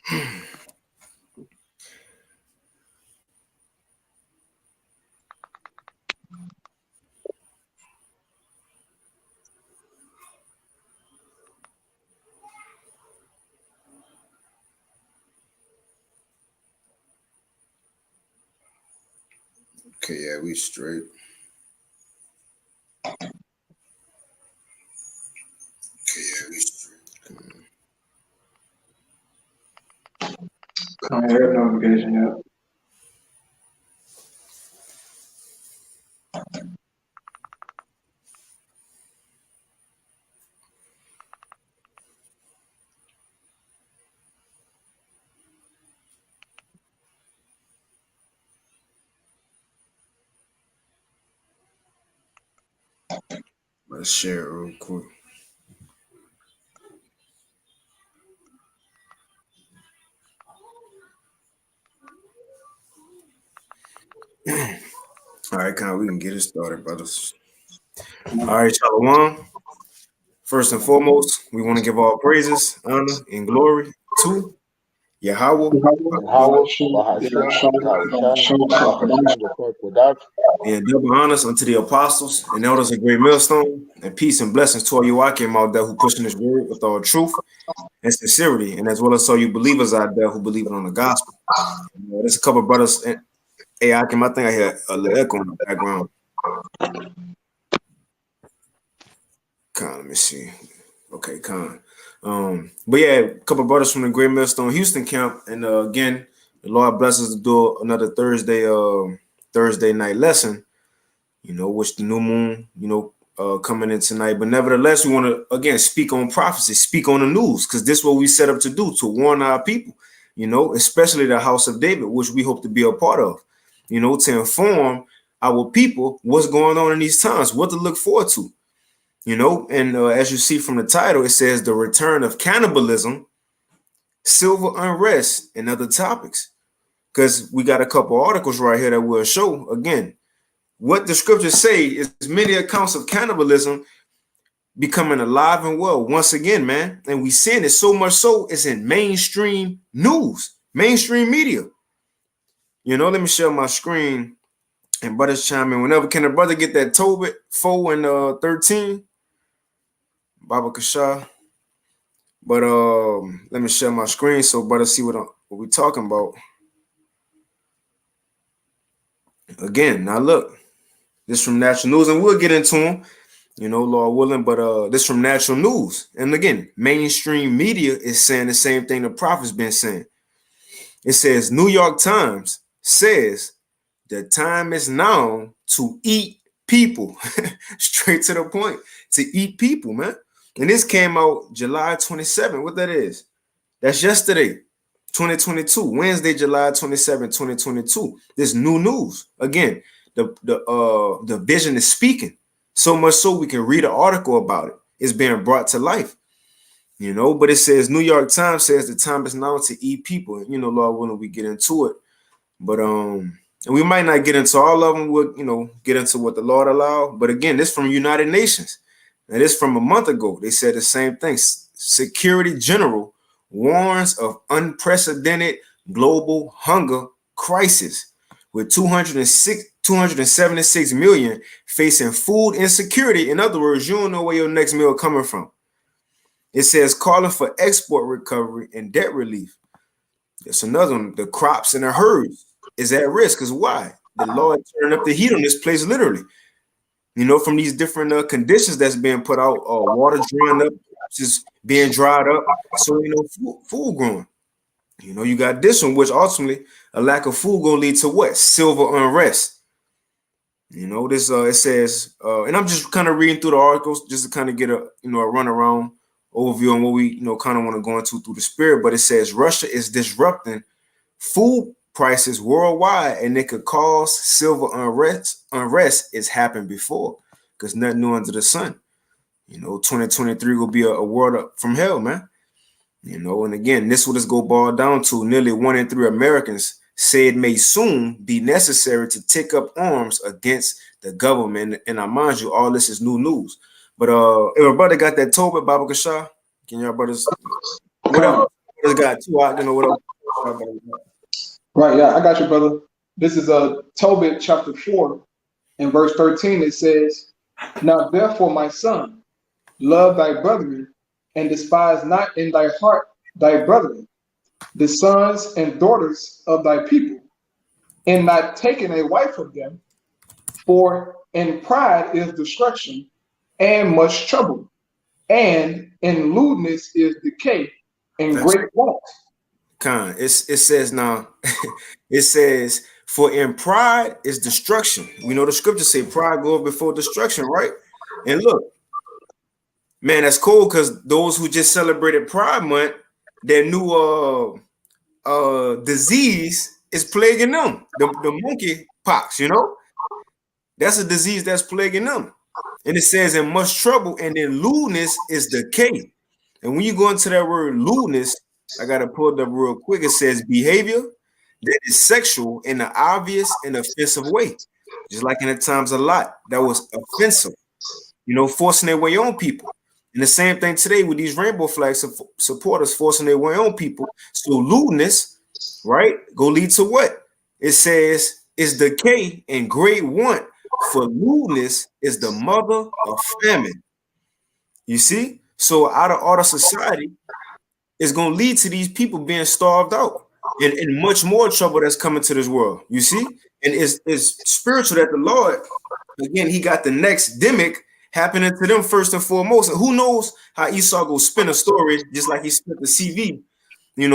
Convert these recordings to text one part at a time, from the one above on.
Okay, yeah, we straight. Okay, yeah, we straight. I ain't heard notification yet. Let's share it real quick. All right, Con, we can get it started, brothers. All right, Shalom. First and foremost, we want to give all praises, honor, and glory to Yahweh, Yahweh, Bahasham, Yahushai, Bahasham, the correct without. and double honors unto the apostles and elders of Great Millstone, and peace and blessings to all you Akim out there who pushing this word with all truth and sincerity, and as well as all you believers out there who believe it on the gospel. There's a couple of brothers. Hey, Akim, I think I hear a little echo in the background. Con, let me see. Okay, Con. But yeah, a couple of brothers from the Great Millstone Houston camp, and again, the Lord bless us to do another Thursday night lesson. Which the new moon, coming in tonight. But nevertheless, we want to again speak on prophecy, speak on the news, because this is what we set up to do, to warn our people. Especially the house of David, which we hope to be a part of. To inform our people what's going on in these times, what to look forward to. And as you see from the title, it says the return of cannibalism, civil unrest, and other topics. Because we got a couple articles right here that will show, again, what the scriptures say is many accounts of cannibalism becoming alive and well once again, man. And we seeing it so much so it's in mainstream news, mainstream media. Let me share my screen and brothers chime in. Whenever can a brother get that Tobit 4 and 13? Baba Kasha. But let me share my screen so brothers see what we're talking about. Again, now look, this from Natural News, and we'll get into them, Lord willing, but this from Natural News. And again, mainstream media is saying the same thing the prophet's been saying. It says New York Times says the time is now to eat people. Straight to the point, to eat people, man. And this came out July 27th. What that is? That's yesterday, 2022, Wednesday, July 27, 2022. This new news. Again, the vision is speaking. So much so we can read an article about it. It's being brought to life. But it says New York Times says the time is now to eat people. Lord willing, we get into it. But and we might not get into all of them. We'll, get into what the Lord allowed. But again, this from United Nations. And this from a month ago. They said the same thing. Security General warns of unprecedented global hunger crisis, with 276 million facing food insecurity. In other words, you don't know where your next meal coming from. It says calling for export recovery and debt relief. There's another one. The crops and the herds is at risk. Because why? The Lord turned up the heat on this place, literally. From these different conditions that's being put out, water drying up, just being dried up. So, food growing. You got this one, which ultimately a lack of food gonna lead to what? Civil unrest. This it says, and I'm just kind of reading through the articles just to kind of get a a runaround overview on what we kind of want to go into through the spirit. But it says Russia is disrupting food prices worldwide, and it could cause civil unrest. It's happened before, because nothing new under the sun. 2023 will be a world from hell, man. And again, this will just go boil down to nearly 1 in 3 Americans say it may soon be necessary to take up arms against the government. And I mind you, all this is new news. But if a brother got that Tobit, Baba Kasha, can y'all brothers, whatever just got two out, whatever. Right, yeah, I got you, brother. This is Tobit chapter 4 and verse 13. It says, "Now therefore, my son, love thy brethren, and despise not in thy heart thy brethren, the sons and daughters of thy people, and not taking a wife of them, for in pride is destruction and much trouble, and in lewdness is decay and That's great want." it says now, it says, for in pride is destruction. We know the scriptures say pride goes before destruction, right? And look, man, that's cool because those who just celebrated Pride Month, their new disease is plaguing them. The monkey pox, that's a disease that's plaguing them. And it says in much trouble, and then lewdness is decay. And when you go into that word lewdness, I gotta pull it up real quick. It says behavior that is sexual in an obvious and offensive way. Just like in the times a lot, that was offensive, forcing their way on people. And the same thing today with these rainbow flag supporters forcing their way on people. So lewdness, right, go lead to what? It says is decay and great want, for lewdness is the mother of famine. You see? So out of order society is going to lead to these people being starved out and much more trouble that's coming to this world. You see? And it's spiritual that the Lord, again, he got the next demic happening to them first and foremost. And who knows how Esau go spin a story just like he spent the CV,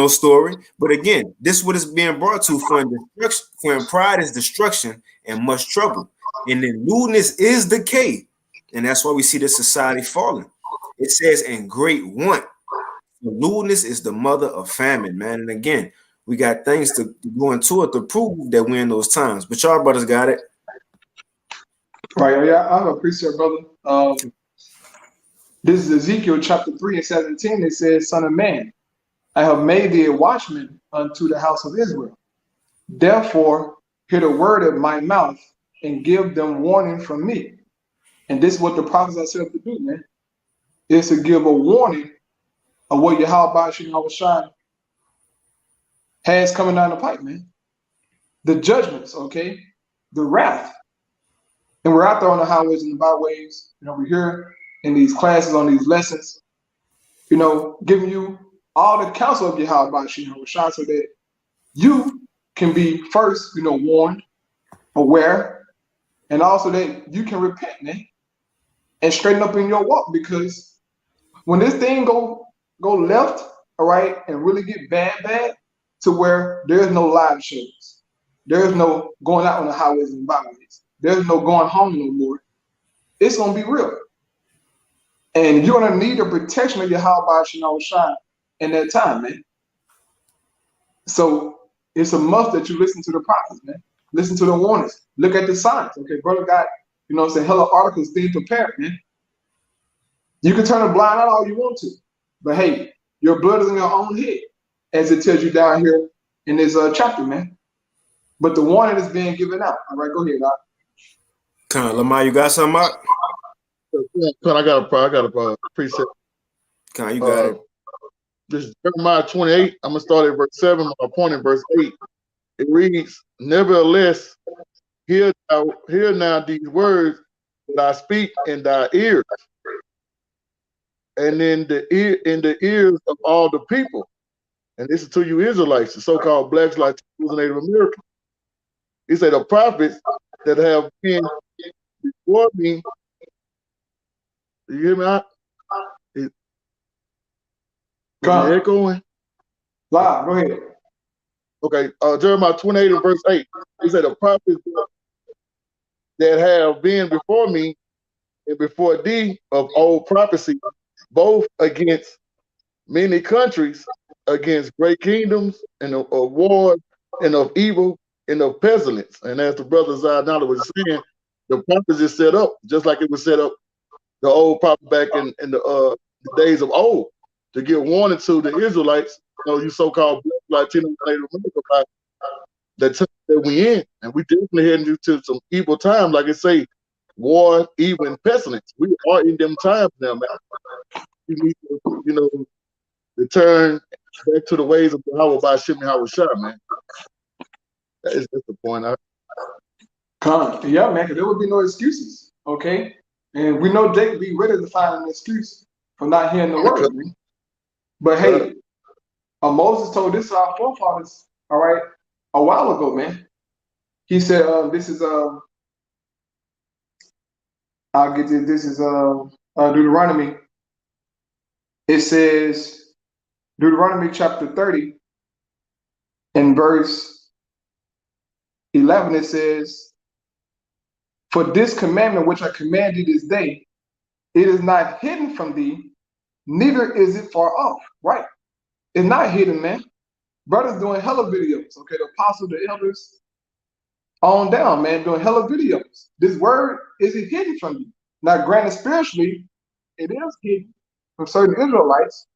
story. But again, this is what is being brought to for in pride is destruction and much trouble. And then lewdness is decay. And that's why we see this society falling. It says, in great want. Lewdness is the mother of famine, man. And again, we got things to go into it to prove that we're in those times. But y'all brothers got it. Right, yeah, I appreciate it, brother. This is Ezekiel chapter 3 and 17. It says, "Son of man, I have made thee a watchman unto the house of Israel. Therefore, hear the word of my mouth and give them warning from me." And this is what the prophets are set up to do, man. Is to give a warning of what Yahweh Shai has coming down the pipe, man. The judgments, okay? The wrath. And we're out there on the highways and the byways. We're here in these classes, on these lessons, giving you all the counsel of Yahweh Shai so that you can be first, warned, aware, and also that you can repent, man, and straighten up in your walk. Because when this thing go left, all right, and really get bad, to where there's no live shows, there's no going out on the highways and byways, there's no going home no more. It's gonna be real, and you're gonna need the protection of Yahweh Shai in that time, man. So it's a must that you listen to the prophets, man. Listen to the warnings. Look at the signs. Okay, brother got, hella articles being prepared, man. You can turn a blind eye all you want to, but hey, your blood is in your own head, as it tells you down here in this chapter, man. But the warning is being given out. All right, go ahead, Doc. Come on, Lamar, you got something out? I got a precept. Come on, you got it. This is Jeremiah 28. I'm gonna start at verse 7. My point in verse 8. It reads, "Nevertheless, hear now these words that I speak in thy ears, and in the ears of all the people." And this is to you Israelites, the so-called blacks, Latinos, and Native Americans. He said, "The prophets that have been before me." You hear me out? Is it echoing? Loud, go ahead. Okay, Jeremiah 28 and verse 8. He said, "The prophets that have been before me and before thee of old prophecy, both against many countries, against great kingdoms, and of war, and of evil, and of pestilence." And as the brother Zaynala was saying, the prophets is set up just like it was set up, the old prophet back in the days of old, to give warning to the Israelites, you so-called Latino Native America, the time that we in, and we definitely heading into some evil times, like it say, war, evil, and pestilence. We are in them times now, man. You need to, to turn back to the ways of Yahweh by Shimmy Howard Shah, man. That is just the point. Yeah, man, because there would be no excuses, okay? And we know Jake be ready to find an excuse for not hearing the word, man. But hey, Moses told this to our forefathers, all right, a while ago, man. He said, this is I'll get this. This is Deuteronomy. It says Deuteronomy chapter 30 and verse 11. It says, "For this commandment which I command thee this day, it is not hidden from thee, neither is it far off." Right? It's not hidden, man. Brothers doing hella videos. Okay, the apostles, the elders, on down, man, doing hella videos. This word isn't hidden from you. Now, granted, spiritually, it is hidden from certain Israelites,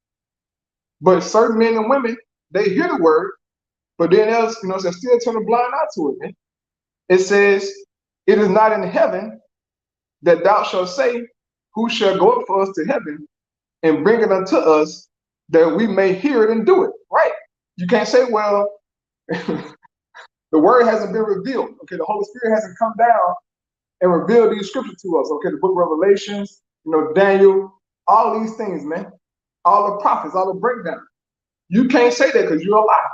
but certain men and women, they hear the word, but then else, they still turn a blind eye to it, man. It says, "It is not in heaven that thou shalt say, who shall go up for us to heaven and bring it unto us that we may hear it and do it." Right? You can't say, well, the word hasn't been revealed. Okay, the Holy Spirit hasn't come down and revealed these scriptures to us. Okay, the book of Revelations, Daniel, all these things, man. All the prophets, all the breakdown. You can't say that because you're a liar.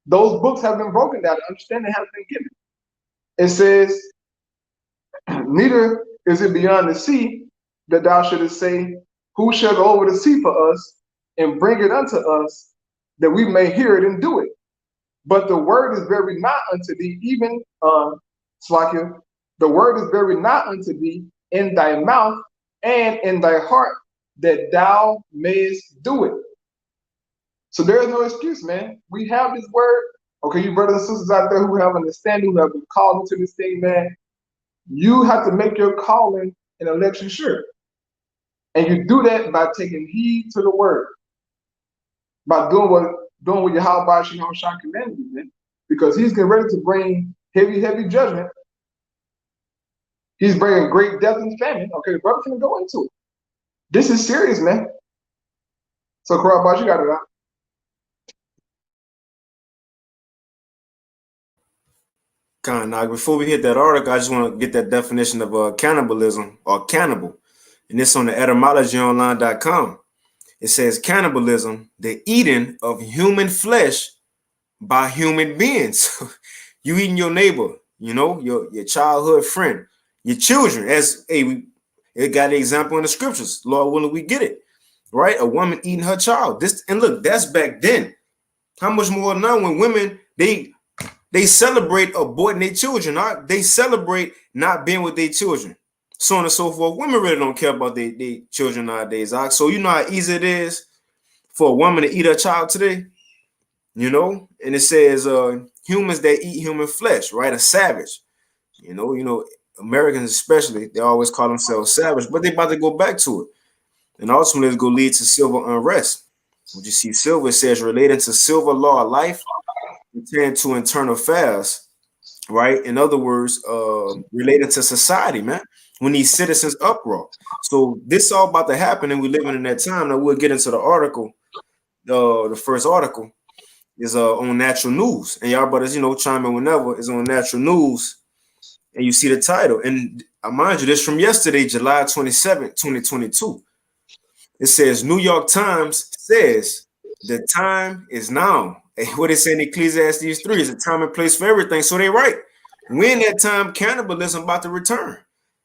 Those books have been broken down. The understanding has been given. It says, "Neither is it beyond the sea that thou shouldest say, who shall go over the sea for us and bring it unto us that we may hear it and do it? But the word is very nigh unto thee, even Slakia, the word is very nigh unto thee in thy mouth and in thy heart, that thou mayest do it." So there is no excuse, man. We have this word. Okay, you brothers and sisters out there who have understanding, who have been called into this thing, man, you have to make your calling and election sure. And you do that by taking heed to the word, by doing what Yahweh Shah commanded you, man. Because he's getting ready to bring heavy, heavy judgment. He's bringing great death and famine. Okay, the brother can go into it. This is serious, man. So, Karabash, you got it out. Now, before we hit that article, I just want to get that definition of cannibalism or cannibal. And it's on the etymologyonline.com. It says cannibalism, the eating of human flesh by human beings. You eating your neighbor, your childhood friend, your children. It got an example in the scriptures. Lord willing, we get it. Right? A woman eating her child. And look, that's back then. How much more now when women, they celebrate aborting their children. They celebrate not being with their children. So on and so forth. Women really don't care about their children nowadays. So you know how easy it is for a woman to eat her child today? And it says humans that eat human flesh, right? A savage. Americans especially, they always call themselves savage, but they about to go back to it. And ultimately it's going to lead to civil unrest. When you see silver, it says relating to civil law of life, pertaining to internal affairs, right? In other words, related to society, man. When these citizens uproar. So this all about to happen, and we're living in that time. Now we'll get into the article. The first article is on Natural News, and y'all brothers, chime in whenever. It's on Natural News, and you see the title. And I mind you, this from yesterday, July 27th, 2022. It says New York Times says the time is now. What it say in Ecclesiastes 3 is a time and place for everything. So they right. When that time cannibalism about to return.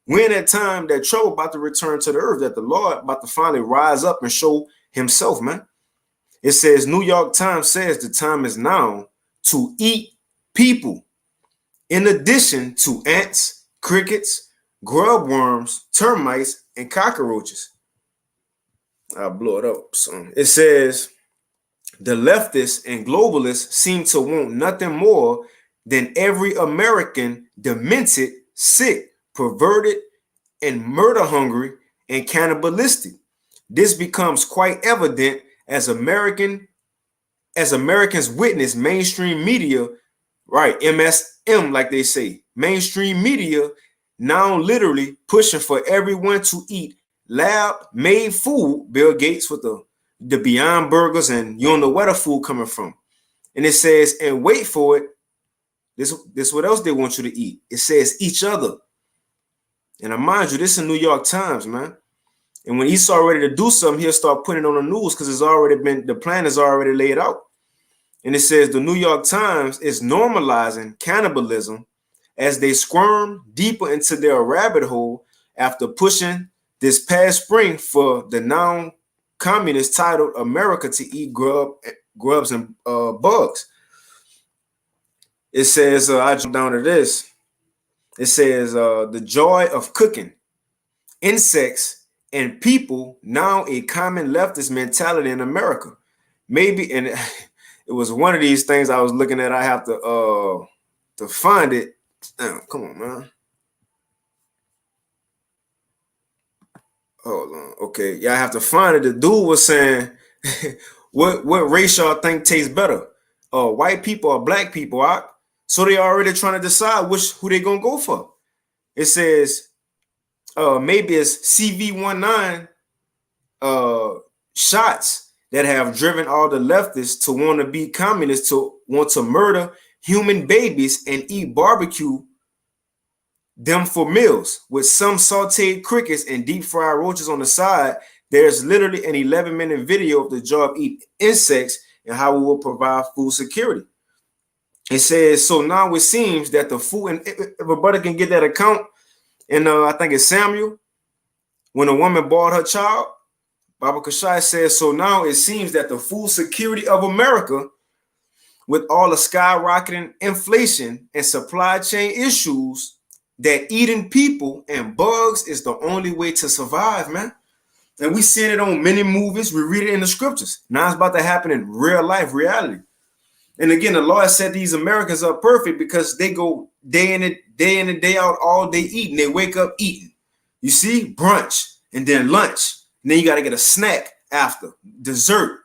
When that time that trouble about to return to the earth, that the Lord about to finally rise up and show himself, man. It says New York Times says the time is now to eat people. In addition to ants, crickets, grub worms, termites, and cockroaches. I'll blow it up. So it says the leftists and globalists seem to want nothing more than every American demented, sick, perverted, and murder hungry and cannibalistic. This becomes quite evident as Americans witness mainstream media, right? MSM, like they say, mainstream media now literally pushing for everyone to eat lab-made food. Bill Gates with the the Beyond Burgers, and you don't know where the food coming from. And it says, and wait for it. This what else they want you to eat. It says each other. And I mind you, this is New York Times, man. And when Esau ready to do something, he'll start putting it on the news because the plan is already laid out. And it says the New York Times is normalizing cannibalism as they squirm deeper into their rabbit hole after pushing this past spring for the non-communist titled America to eat grubs and bugs. It says, I jump down to this. It says, the joy of cooking, insects, and people now a common leftist mentality in America. Maybe, and it was one of these things I was looking at. I have to find it. Damn, come on, man. Hold on. Okay, yeah, I have to find it. The dude was saying, what race y'all think tastes better? White people or black people? So they already trying to decide who they gonna go for. It says maybe it's CV19 shots that have driven all the leftists to want to be communists, to want to murder human babies and eat barbecue them for meals with some sauteed crickets and deep fried roaches on the side. There's literally an 11-minute video of the job eat insects and how we will provide food security. It says, so now it seems that the food, and if a brother can get that account, and I think it's Samuel, when a woman bought her child, Baba Kashai says, so now it seems that the food security of America, with all the skyrocketing inflation and supply chain issues, that eating people and bugs is the only way to survive, man. And we seen it on many movies. We read it in the scriptures. Now it's about to happen in real life, reality. And again, the Lord said these Americans are perfect because they go day in and day out, all day eating. They wake up eating. You see, brunch and then lunch. And then you got to get a snack after, dessert,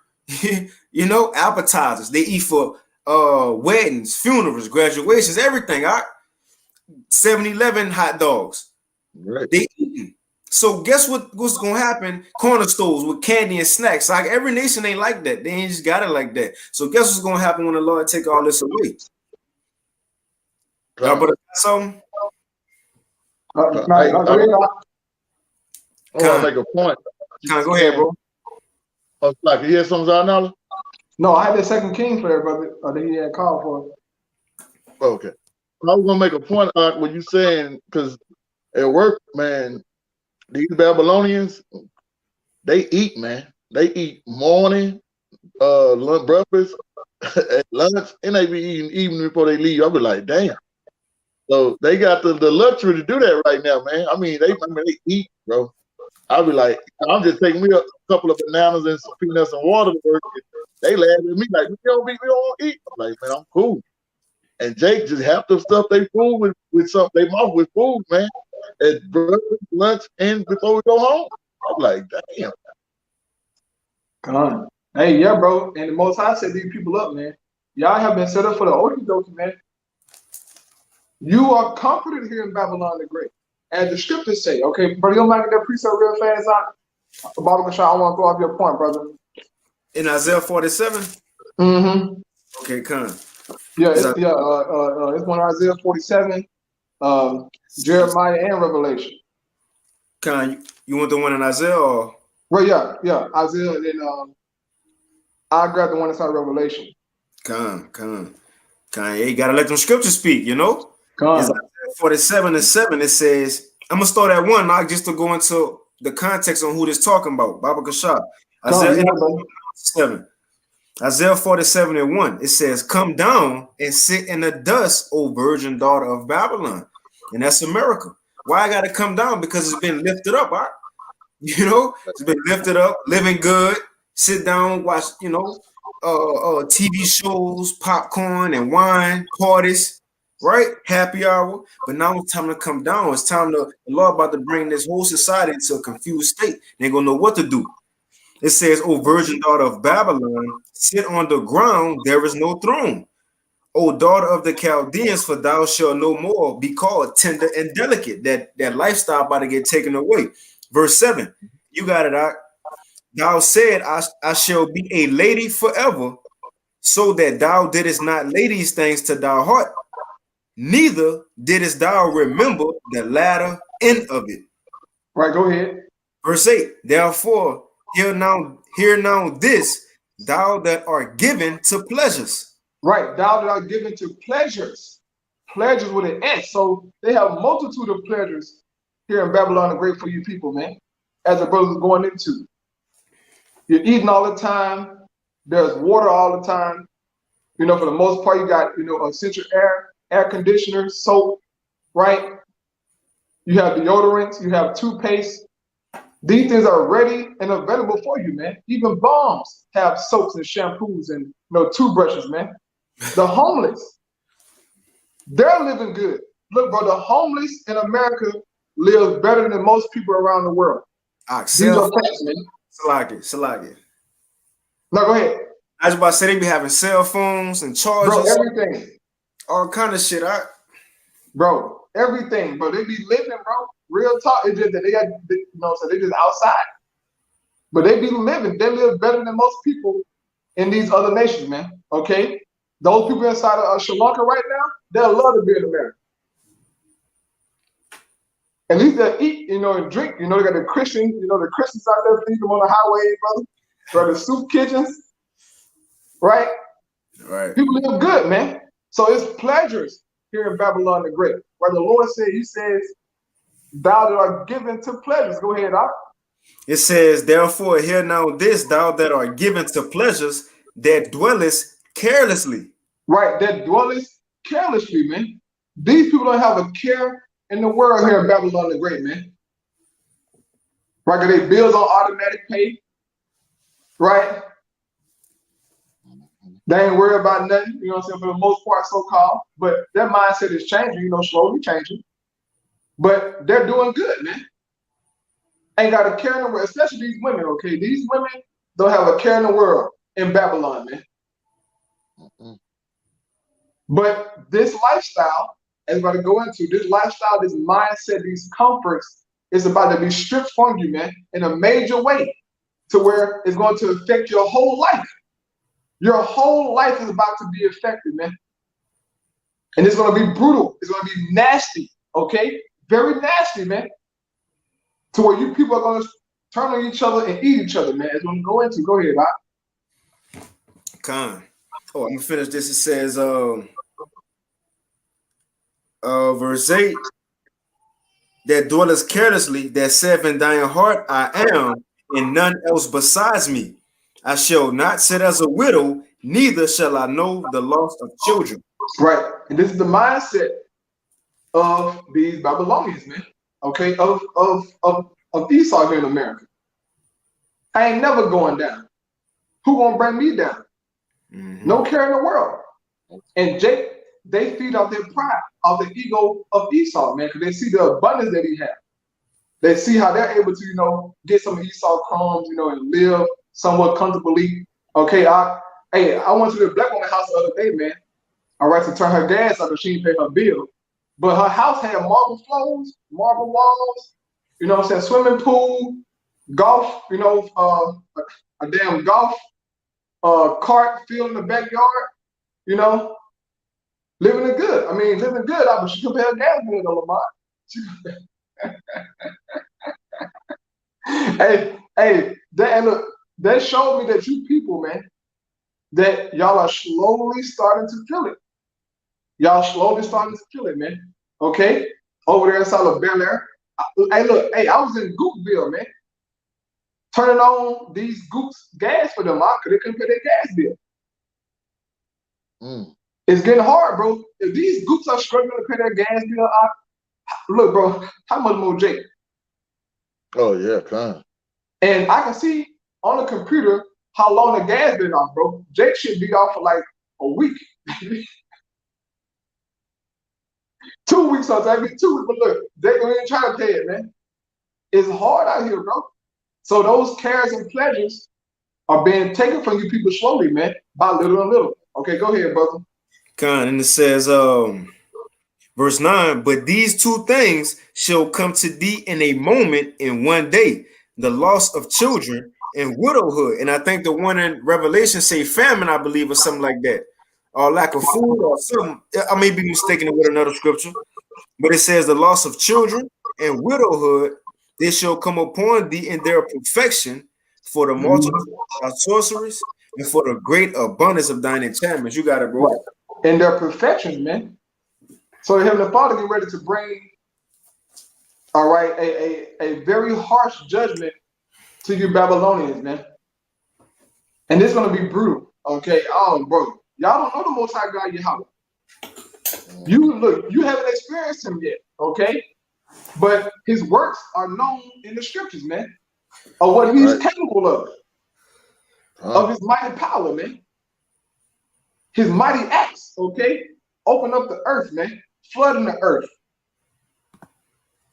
you know, appetizers. They eat for weddings, funerals, graduations, everything. 7-Eleven hot dogs. Right. They eating. So guess what's gonna happen? Corner stores with candy and snacks. Like every nation ain't like that. They ain't just got it like that. So guess what's gonna happen when the Lord take all this away? Y'all better something. I want to make a point. Go ahead, bro. Oh, like, you hear something, Zarnala? No, I had the second king for that, brother. I think he had called for it. Okay. I was gonna make a point on what you saying, because at work, man, these Babylonians, they eat, man. They eat morning, lunch, breakfast, at lunch, and they be eating even before they leave. I be like, damn. So they got the luxury to do that right now, man. I mean, they eat, bro. I'll be like, I'm just taking me a couple of bananas and some peanuts and water to work. They laugh at me like, we don't eat. I'm like, man, I'm cool. And Jake just half the stuff they food with something, they mouth with food, man. At breakfast, lunch, and before we go home. I'm like, damn. Come on. Hey, yeah, bro. And the Most High set these people up, man. Y'all have been set up for the okie dokie, man. You are comforted here in Babylon the Great. As the scriptures say, okay, brother, you'll make that precept real fast. Baba Kashai, I want to throw off your point, brother. In Isaiah 47? Mm-hmm. Okay, come. Yeah, it's one Isaiah 47, Jeremiah, and Revelation. Con, you want the one in Isaiah or? Well, yeah, Isaiah, and then I grabbed the one inside Revelation. Con. You gotta let them scriptures speak, you know? It's Isaiah 47:7. It says, I'm gonna start at 1 now just to go into the context on who this talking about. Baba Kashab. Isaiah 47:1. It says, come down and sit in the dust, O virgin daughter of Babylon. And that's America. Why I gotta come down? Because it's been lifted up, right? You know, it's been lifted up, living good, sit down, watch, you know, TV shows, popcorn and wine, parties, right? Happy hour. But now it's time to come down. It's time the Lord about to bring this whole society into a confused state. They ain't gonna know what to do. It says, O virgin daughter of Babylon, sit on the ground, there is no throne. O daughter of the Chaldeans, for thou shalt no more be called tender and delicate. That lifestyle about to get taken away. Verse 7, you got it out. Thou said, I shall be a lady forever, so that thou didst not lay these things to thy heart, neither didst thou remember the latter end of it. Right, go ahead. Verse 8, therefore, hear now this, thou that art given to pleasures. Right, thou that are given to pleasures. Pleasures with an S. So they have multitude of pleasures here in Babylon the Great for you people, man. As the brother's going into. You're eating all the time. There's water all the time. You know, for the most part, you got, you know, essential air conditioner, soap, right? You have deodorants, you have toothpaste. These things are ready and available for you, man. Even bombs have soaps and shampoos and, you know, toothbrushes, man. The homeless, they're living good. Look, bro, the homeless in America live better than most people around the world. These are facts, man. Salagi. No, go ahead. I was about to say they be having cell phones and chargers. Bro, everything. All kind of shit. Bro, everything, bro. They be living, bro. Real talk. It's just that they got, you know, so they just outside. But they be living. They live better than most people in these other nations, man. Okay? Those people inside of Sri Lanka right now, they'll love to be in America. At least they eat, you know, and drink. You know, they got the Christians, you know, the Christians out there feeding them on the highway, brother. Bro, the soup kitchens, right? Right. People live good, man. So it's pleasures here in Babylon the Great. Where the Lord said, he says, thou that are given to pleasures. Go ahead, Doc. It says, therefore, hear now this, thou that are given to pleasures, that dwellest carelessly. Right, that dwellest carelessly, man. These people don't have a care in the world here in Babylon the Great, man. Right, because they bills on automatic pay. Right? They ain't worried about nothing, you know what I'm saying, for the most part, so-called. But their mindset is changing, you know, slowly changing. But they're doing good, man. Ain't got a care in the world, especially these women, okay? These women don't have a care in the world in Babylon, man. But this lifestyle, as we're about to go into, this lifestyle, this mindset, these comforts, is about to be stripped from you, man, in a major way, to where it's going to affect your whole life. Your whole life is about to be affected, man. And it's going to be brutal. It's going to be nasty, okay? Very nasty, man. To where you people are going to turn on each other and eat each other, man. It's going to go into. Go ahead, Bob. Con. Oh, I'm going to finish this. It says, verse 8, that dwellest carelessly, that saith in thine heart, I am, and none else besides me. I shall not sit as a widow, neither shall I know the loss of children. Right. And this is the mindset of these Babylonians, man. Okay, of Esau here in America. I ain't never going down. Who gonna bring me down? No care in the world. And Jake, they feed off their pride, off the ego of Esau, man, because they see the abundance that he has. They see how they're able to, you know, get some of Esau crumbs, you know, and live somewhat comfortably. Okay, I went to the black woman's house the other day, man. All right, to turn her gas up, she didn't pay her bill. But her house had marble floors, marble walls, you know what I'm saying, swimming pool, golf, you know, a damn golf cart field in the backyard, you know, living it good. I mean, living good, but she couldn't pay her gas bill, though, Lamar. Hey, that showed me that you people, man, that y'all are slowly starting to feel it. Y'all slowly starting to feel it, man. Okay? Over there inside of Bel Air. Hey, look, I was in Goopville, man. Turning on these Goops gas for them, because they couldn't pay their gas bill. It's getting hard, bro. If these Goops are struggling to pay their gas bill, look, bro, how much more Jake? Oh, yeah, come. And I can see on the computer how long the gas been off, bro. Jake should be off for like a week. 2 weeks sometimes, 2 weeks, but look, they don't even try to pay it, man. It's hard out here, bro. So those cares and pleasures are being taken from you people slowly, man, by little and little. Okay, go ahead, brother. Con, and it says, verse 9, but these two things shall come to thee in a moment, in one day, the loss of children and widowhood. And I think the one in Revelation say famine, I believe, or something like that, or lack of food or something. I may be mistaken with another scripture, but it says the loss of children and widowhood, they shall come upon thee in their perfection for the multitude of sorceries and for the great abundance of thine enchantments. You got it, bro. Right. In their perfection, man. So the Heavenly Father get ready to bring, all right, a very harsh judgment to you Babylonians, man. And it's gonna be brutal. Okay. Oh, bro. Y'all don't know the Most High God Yahweh. You haven't experienced him yet, okay? But his works are known in the scriptures, man, of what he's capable of his mighty power, man. His mighty acts, okay? Open up the earth, man. Flooding the earth.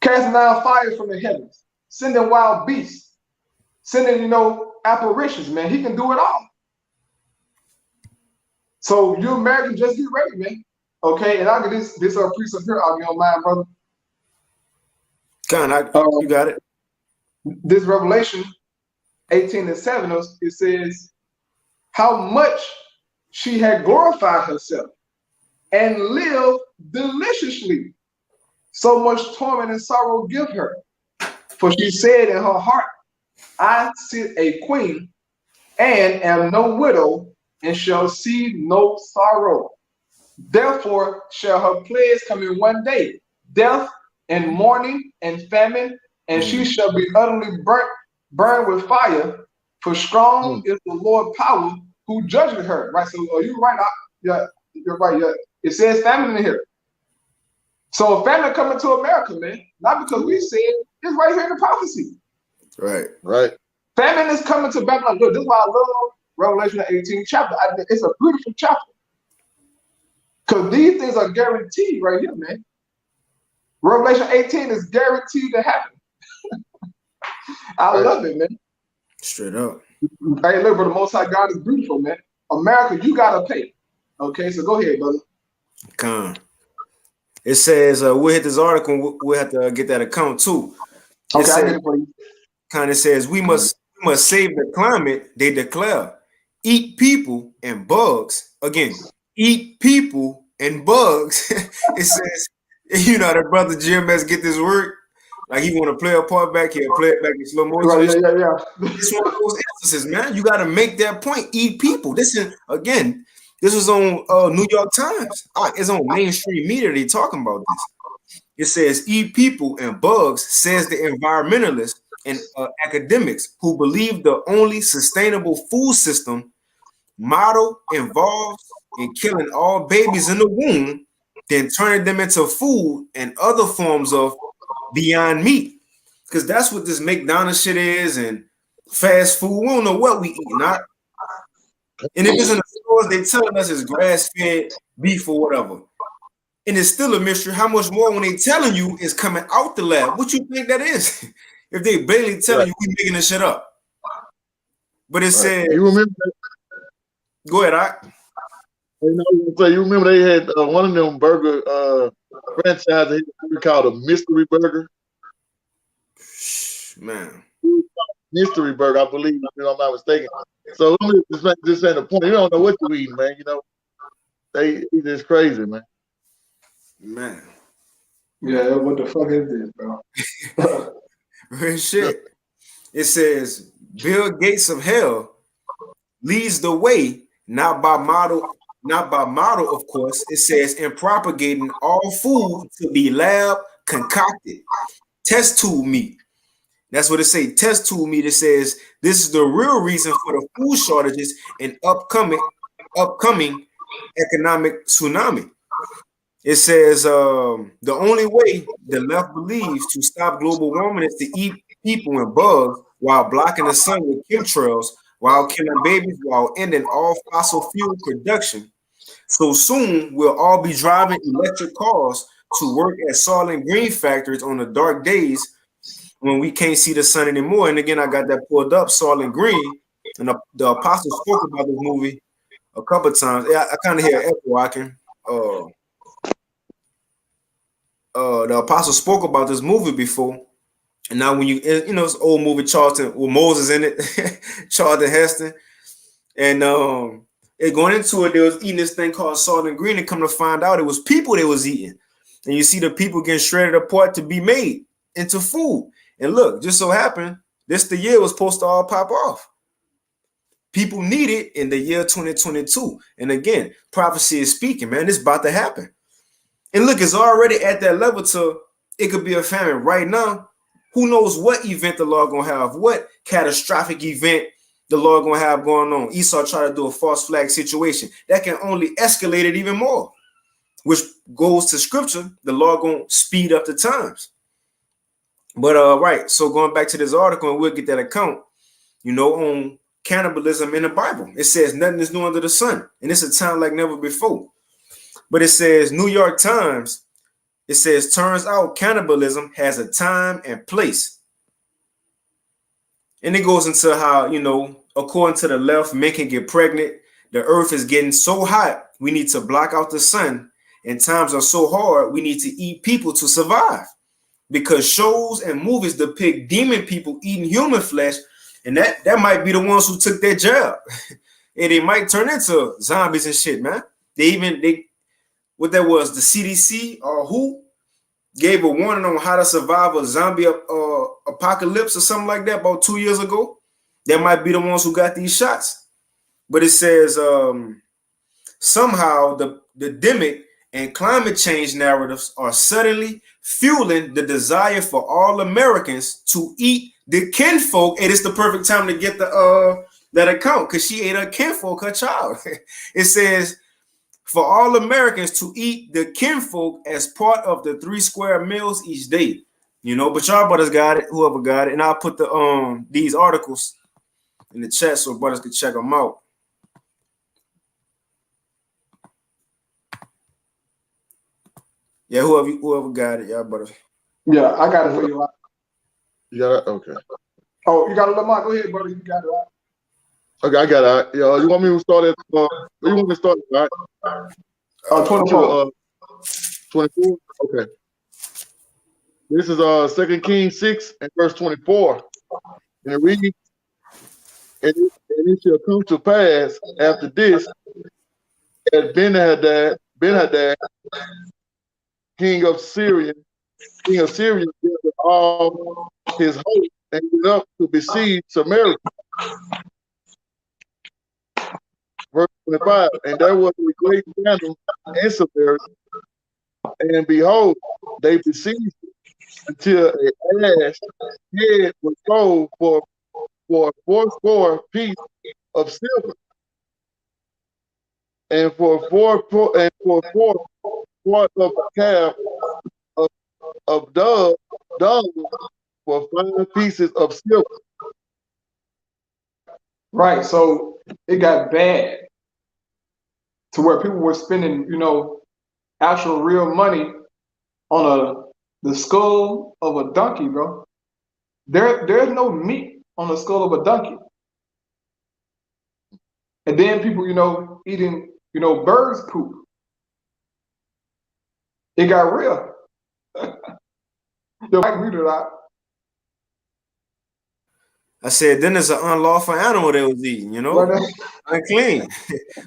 Casting down fire from the heavens. Sending wild beasts. Sending, apparitions, man. He can do it all. So you Americans, just get ready, man. Okay, and I'll get this precept here. I'll be on mine, brother. You got it. This Revelation 18:7, it says, how much she had glorified herself and lived deliciously. So much torment and sorrow give her. For she said in her heart, I sit a queen and am no widow and shall see no sorrow. Therefore shall her plagues come in one day, death and mourning and famine, and she shall be utterly burned with fire. For strong is the Lord power who judged her. Right. So are you right? Yeah, you're right. Yeah. It says famine in here. So famine coming to America, man. Not because we said it's right here in the prophecy. Right. Famine is coming to Babylon. Look, this is why I love Revelation 18 chapter. It's a beautiful chapter. Because these things are guaranteed right here, man. Revelation 18 is guaranteed to happen. I love it, man. Straight up. Hey, look, but the Most High God is beautiful, man. America, you gotta pay. Okay, so go ahead, brother. Con. It says we'll hit this article. We'll have to get that account too. Okay, I get it for you. Kind of says we must save the climate. They declare, eat people and bugs. Again, eat people and bugs. It says, that brother GMS get this work. Like he want to play a part back here, play it back in slow motion. Right, yeah. It's one of those instances, man. You got to make that point. Eat people. This was on New York Times. It's on mainstream media. They talking about this. It says eat people and bugs, says the environmentalists and academics who believe the only sustainable food system model involves in killing all babies in the womb, then turning them into food and other forms of Beyond Meat, because that's what this McDonald's shit is and fast food. We don't know what we eat, not. And if it's in the stores, they telling us it's grass-fed beef or whatever, and it's still a mystery how much more when they telling you is coming out the lab. What you think that is? If they barely telling you, we making this shit up. But it said, you remember? Go ahead, I. You remember they had one of them burger franchises called a mystery burger? Man. Mystery burger, I believe, if I'm not mistaken. So this ain't the point. You don't know what you eating, man. They eat this crazy, man. Man. Yeah, what the fuck is this, bro? Real shit. It says Bill Gates of hell leads the way, not by model, of course. It says in propagating all food to be lab concocted test tube meat. That's what it say. Test tube meat. It says this is the real reason for the food shortages and upcoming economic tsunami. It says the only way the left believes to stop global warming is to eat people and bugs while blocking the sun with chemtrails, while killing babies, while ending all fossil fuel production. So soon we'll all be driving electric cars to work at Soylent Green factories on the dark days when we can't see the sun anymore. And again, I got that pulled up, Soylent Green, and the apostle spoke about this movie a couple of times. Yeah, I kind of hear echo. I can. The apostle spoke about this movie before, And now when it's an old movie Charlton with Moses in it, Charlton Heston, and it going into it, they was eating this thing called salt and green, and come to find out it was people they was eating. And you see the people getting shredded apart to be made into food. And look, just so happened, this the year was supposed to all pop off. People need it in the year 2022. And again, prophecy is speaking, man. It's about to happen. And look, it's already at that level to it could be a famine right now. Who knows what event the Lord gonna have, what catastrophic event the Lord gonna have going on. Esau tried to do a false flag situation. That can only escalate it even more, which goes to scripture. The Lord gonna speed up the times. But right, so going back to this article, and we'll get that account, on cannibalism in the Bible. It says nothing is new under the sun, and it's a time like never before. But it says New York Times, it says, turns out cannibalism has a time and place. And it goes into how, according to the left, men can get pregnant. The earth is getting so hot, we need to block out the sun. And times are so hard, we need to eat people to survive. Because shows and movies depict demon people eating human flesh, and that might be the ones who took their job. And they might turn into zombies and shit, man. What that was, the CDC or who gave a warning on how to survive a zombie apocalypse or something like that about 2 years ago. That might be the ones who got these shots. But it says somehow the demic and climate change narratives are suddenly fueling the desire for all Americans to eat the kinfolk. And it's the perfect time to get that account, because she ate her kinfolk, her child. It says, for all Americans to eat the kinfolk as part of the 3 square meals each day. But y'all brothers got it, whoever got it. And I'll put these articles in the chat so brothers can check them out. Yeah, whoever got it, y'all brothers. Yeah, I got it for you. You got it? Okay. Oh, you got it, Lamont. Go ahead, brother. You got it. Okay, I got it. You want me to start at? You want me to start right? 24. 24. Okay. This is 2 Kings 6 and verse 24. And it reads, and it shall come to pass after this that Ben-Hadad, king of Syria, gathered all his host and went up to besiege Samaria. Verse 25, and there was a great famine in Samaria, and behold, they besieged until an ass head was sold for 4 pieces of silver, and for four parts of a calf of dung for 5 pieces of silver. Right. So it got bad to where people were spending, actual real money on the skull of a donkey, bro. There's no meat on the skull of a donkey. And then people, eating, birds poop. It got real. Yo, Mike muted out. I said, then there's an unlawful animal they was eating, unclean.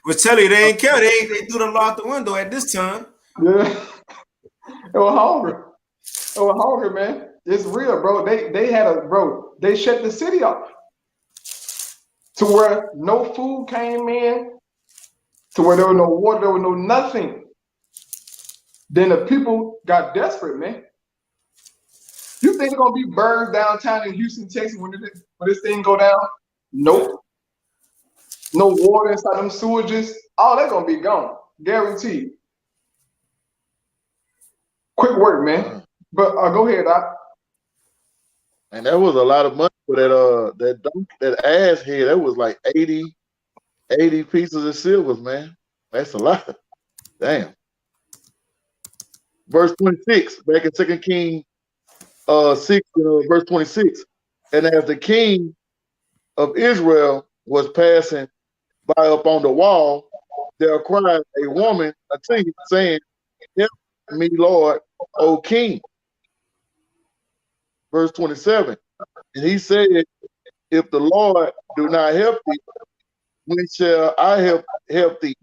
But tell you, they ain't care. They threw the law out the window at this time. Yeah, they were hungry. They were hungry, man. It's real, bro. They shut the city off to where no food came in, to where there was no water, there was no nothing. Then the people got desperate, man. You think it's gonna be birds downtown in Houston, Texas when this thing go down? Nope. No water inside them sewages. All that's gonna be gone, guaranteed. Quick work, man. But go ahead, Doc. And that was a lot of money for that ass head. That was like 80 pieces of silver, man. That's a lot. Damn. Verse 26, back in 2 Kings 6, verse 26. And as the king of Israel was passing by up on the wall, there cried a woman unto him, saying, help me, Lord, O king. verse 27. And he said, if the Lord do not help thee, when shall I help thee?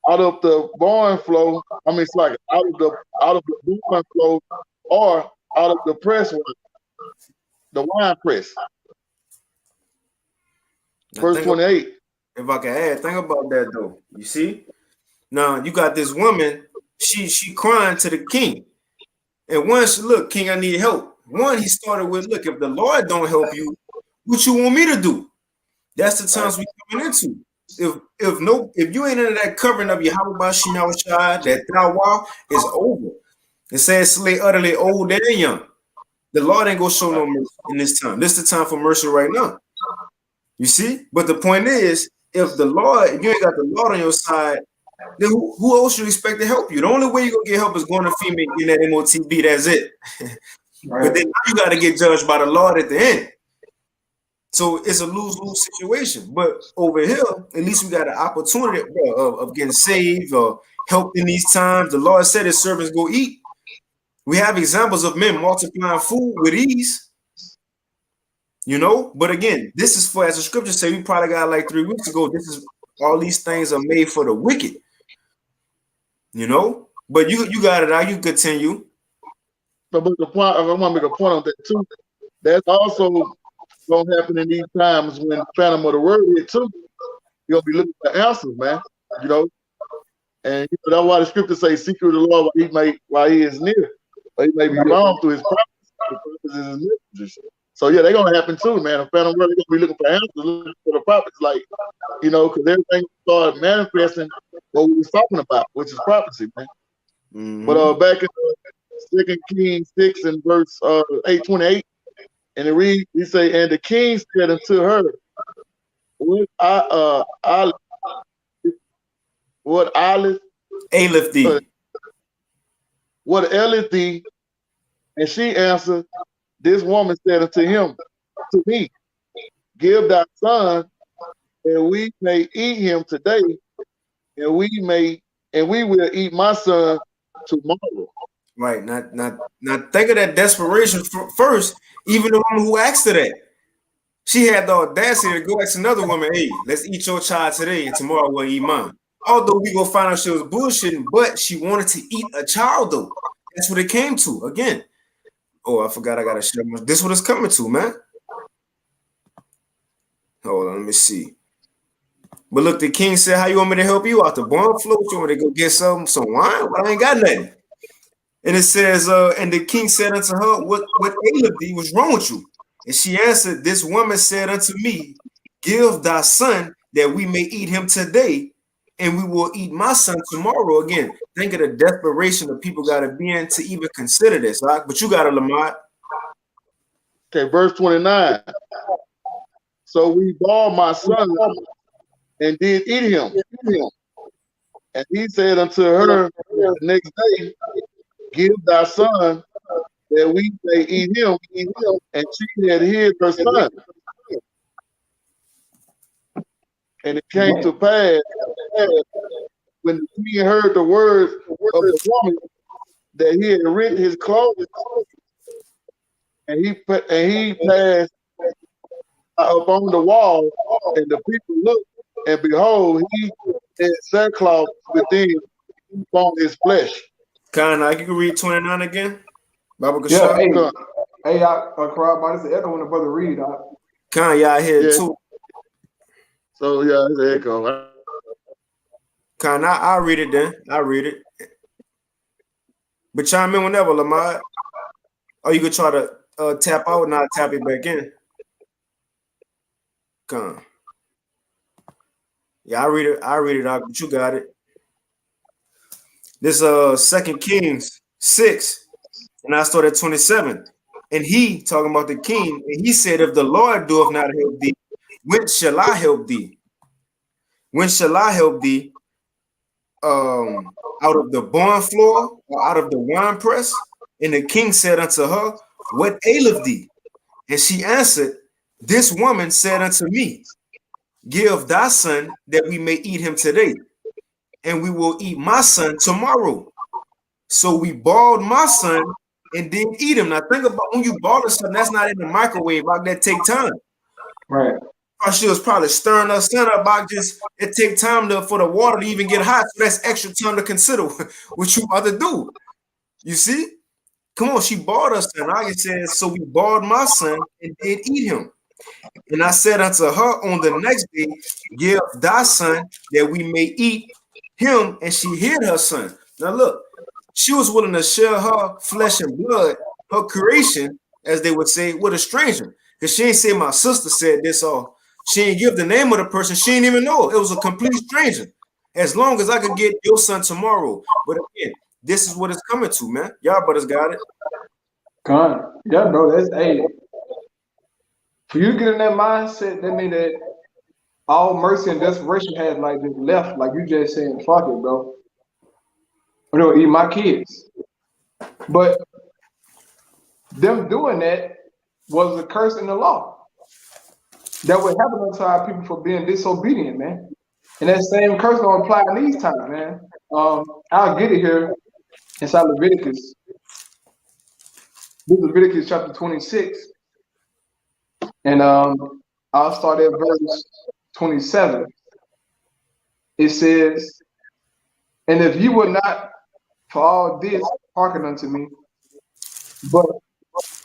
Out of the barn flow, I mean, it's like out of the barn flow, or out of the press, the wine press. Verse 28. If I can add, think about that though. You see, now you got this woman. She crying to the king, and once look, king, I need help. One, he started with, look, if the Lord don't help you, what you want me to do? That's the times we coming into. If you ain't into that covering of Yahweh Shai, that thou is over. It says slay utterly old and young. The Lord ain't gonna show no mercy in this time. This is the time for mercy right now. You see? But the point is, if you ain't got the Lord on your side, then who else you expect to help you? The only way you're gonna get help is going to FEMA and getting that MOTB, that's it. Right. But then now you gotta get judged by the Lord at the end. So it's a lose-lose situation. But over here, at least we got an opportunity of getting saved or helped in these times. The Lord said his servants go eat. We have examples of men multiplying food with ease. You know, but again, this is for, as the scripture say, we probably got like 3 weeks ago. This is all these things are made for the wicked. You know, but you got it out. You continue. But the point, I want to make a point on that too. That's also gonna happen in these times when the phantom of the word hit too. You're gonna be looking for answers, man. You know, and you know, that's why the scripture says, "Seek the Lord while he is near, or he may be found through his prophets." So yeah, they're gonna happen too, man. The phantom word, they're gonna be looking for answers, looking for the prophets, like, you know, because everything started manifesting what we was talking about, which is prophecy, man. Mm-hmm. But back in 2 Kings 6 and verse 8:28. And it reads, he say, and the king said unto her, what aileth thee? What aileth thee? And she answered, this woman said unto him, to me, give thy son, and we may eat him today, and we will eat my son tomorrow. Right. Now think of that desperation first. Even the woman who asked her that, she had the audacity to go ask another woman, hey, let's eat your child today, and tomorrow we'll eat mine. Although we gonna find out she was bullshitting, but she wanted to eat a child though. That's what it came to. Again. Oh, I forgot I gotta share my. This is what it's coming to, man. Hold on, let me see. But look, the king said, how you want me to help you out the barn float? You want me to go get some wine? Well, I ain't got nothing. And it says, and the king said unto her, what aileth thee? What's wrong with you? And she answered, this woman said unto me, give thy son that we may eat him today, and we will eat my son tomorrow. Again, think of the desperation that people got to be in to even consider this. Right? But you got it, Lamont. Okay, verse 29. So we bore my son and did eat him. And he said unto her the next day, give thy son that we may eat him. And she had hid her son. And it came to pass when the king heard the words of the woman that he had rent his clothes, and he passed upon the wall, and the people looked, and behold, he had sackcloth within upon his flesh. Khan, you can read 29 again. Baba yeah, hey, I corroborate the other one, the brother read. Khan, y'all here too. So yeah, it's an echo. Khan, I'll read it then. I'll read it. But chime in whenever, Lamar. Or you could try to tap out and I'll tap it back in. Khan. Yeah, I'll read it out, but you got it. This 2 Kings 6, and I started at 27. And he, talking about the king, and he said, if the Lord doeth not help thee, when shall I help thee? When shall I help thee? Out of the barn floor or out of the wine press? And the king said unto her, what aileth thee? And she answered, this woman said unto me, give thy son that we may eat him today, and we will eat my son tomorrow. So we boiled my son and then eat them. Now think about when you boil something that's not in the microwave, like that take time. Right. Or she was probably stirring her son up about just it take time for the water to even get hot. So that's extra time to consider what you about to do. You see? Come on, she boiled her son. I said, so we boiled my son and did eat him. And I said unto her on the next day, give thy son that we may eat him. And she hid her son. Now look, she was willing to share her flesh and blood, her creation, as they would say, with a stranger. Because she ain't say my sister said this, or she ain't give the name of the person. She didn't even know. It was a complete stranger. As long as I could get your son tomorrow. But again, this is what it's coming to, man. Y'all brothers got it. God. Yeah, bro. That's for you to get in that mindset, that means that all mercy and desperation has like just left. Like you just saying, fuck it, bro. I'm gonna eat my kids. But them doing that was a curse in the law that would happen unto our people for being disobedient, man. And that same curse gonna apply in these times, man. I'll get it here inside Leviticus. This is Leviticus chapter 26. And I'll start at verse 27. It says, and if you would not for all this hearken unto me, but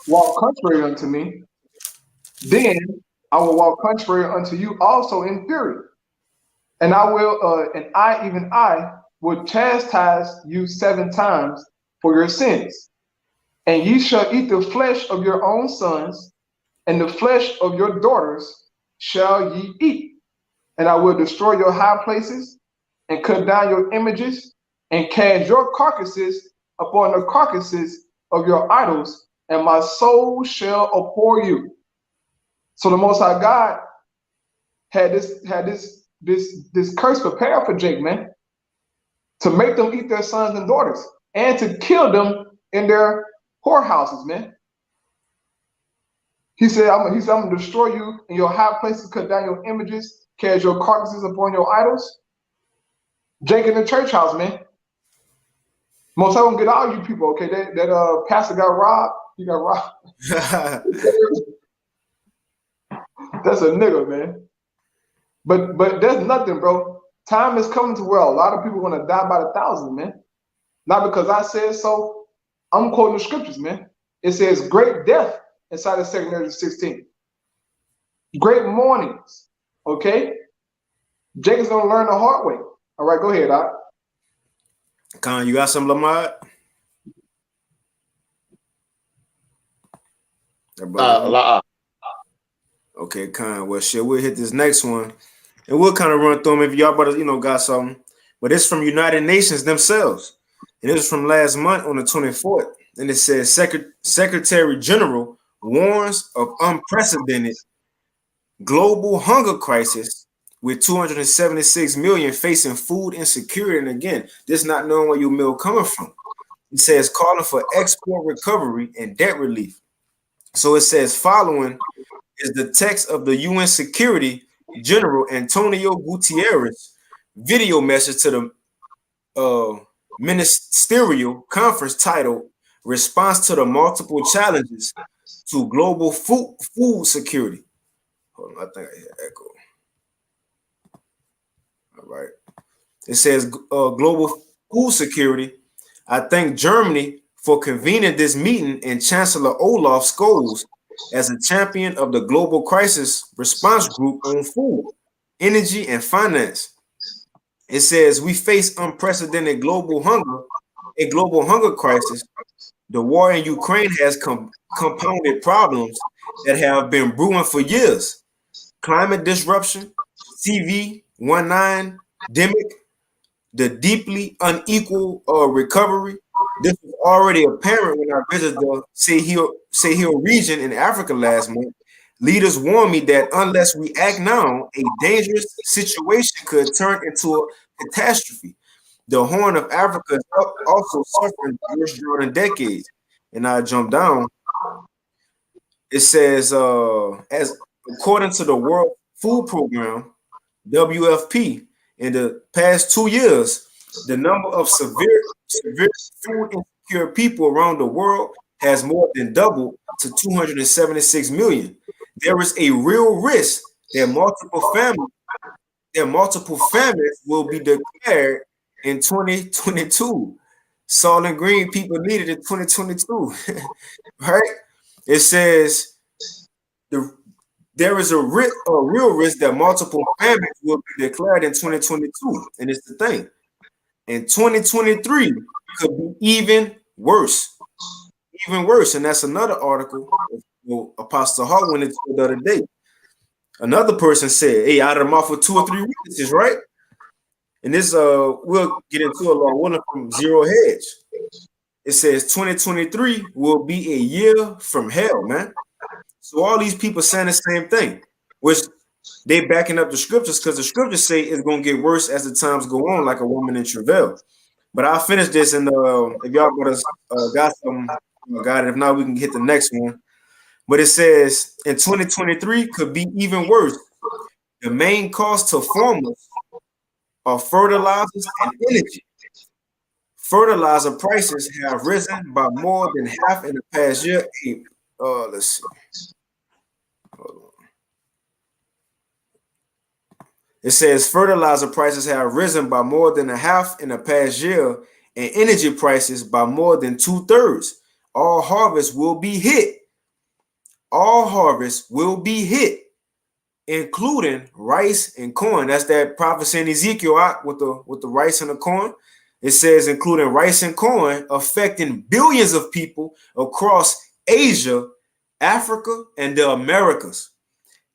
walk contrary unto me, then I will walk contrary unto you also in fury. And I will, even I, will chastise you 7 times for your sins. And ye shall eat the flesh of your own sons, and the flesh of your daughters shall ye eat. And I will destroy your high places, and cut down your images, and cast your carcasses upon the carcasses of your idols, and my soul shall abhor you. So the Most High God had this curse prepared for Jake, man, to make them eat their sons and daughters, and to kill them in their whorehouses, man. He said, I'm gonna destroy you in your high places, cut down your images, cast your carcasses upon your idols. Jake in the church house, man. Most of them get all you people, okay? That pastor got robbed. He got robbed. That's a nigga, man. But there's nothing, bro. Time is coming to where a lot of people are gonna die by the thousand, man. Not because I said so. I'm quoting the scriptures, man. It says great death inside of 2 Corinthians 16. Great mournings. Okay? Jacob's gonna learn the hard way. All right, go ahead, Doc. Con, you got some, Lamar? Okay, Con. Well, shit, we'll hit this next one, and we'll kind of run through them if y'all brothers, got something. But it's from United Nations themselves, and it was from last month on the 24th, and it says Secretary General warns of unprecedented global hunger crisis with 276 million facing food insecurity. And again, this not knowing where your meal coming from. It says calling for export recovery and debt relief. So it says following is the text of the UN Security General Antonio Guterres video message to the ministerial conference titled Response to the Multiple Challenges to Global Food Security. Hold on, I think I hear echo. All right. It says global food security. I thank Germany for convening this meeting and Chancellor Olaf Scholz as a champion of the Global Crisis Response Group on food, energy, and finance. It says we face unprecedented global hunger crisis. The war in Ukraine has compounded problems that have been brewing for years. Climate disruption, CV-19 demic, the deeply unequal recovery. This was already apparent when I visited the Sahel region in Africa last month. Leaders warned me that unless we act now, a dangerous situation could turn into a catastrophe. The Horn of Africa is also suffering the worst drought in decades. And I jump down. It says, as according to the World Food Program, WFP, in the past 2 years, the number of severe food insecure people around the world has more than doubled to 276 million. There is a real risk that multiple famines will be declared in 2022. Salt and Green people needed in 2022, right? It says there is a real risk that multiple famines will be declared in 2022, and it's the thing. In 2023 could be even worse, and that's another article Apostle Hall went into the other day. Another person said, "Hey, out of the mouth of 2 or 3 witnesses, right?" And this we'll get into a lot. One from Zero Hedge. It says 2023 will be a year from hell, man. So all these people saying the same thing, which they backing up the scriptures because the scriptures say it's gonna get worse as the times go on, like a woman in travail. But I'll finish this, and if y'all got some, got it. If not, we can hit the next one. But it says in 2023 could be even worse. The main cost to farmers are fertilizers and energy. Fertilizer prices have risen by more than half in the past year. Let's see. Hold on. It says fertilizer prices have risen by more than a half in the past year, and energy prices by more than 2/3. All harvests will be hit. All harvests will be hit, including rice and corn. That's that prophecy in Ezekiel with the rice and the corn. It says including rice and corn, affecting billions of people across Asia, Africa, and the Americas.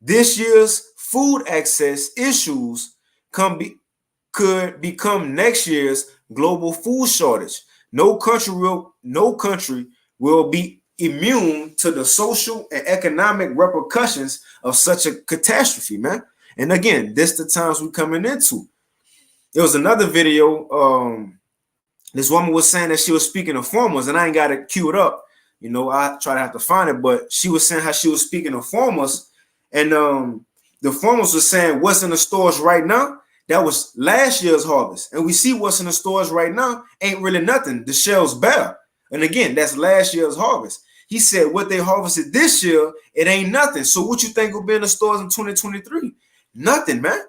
This year's food access issues could become next year's global food shortage. No country will be immune to the social and economic repercussions of such a catastrophe, man. And again, this the times we're coming into. There was another video. This woman was saying that she was speaking of farmers, and I ain't got it queued up. You know, I try to have to find it, but she was saying how she was speaking of farmers, and the farmers were saying what's in the stores right now. That was last year's harvest, and we see what's in the stores right now ain't really nothing. The shelves bare, and again, that's last year's harvest. He said what they harvested this year, it ain't nothing. So what you think will be in the stores in 2023? Nothing, man.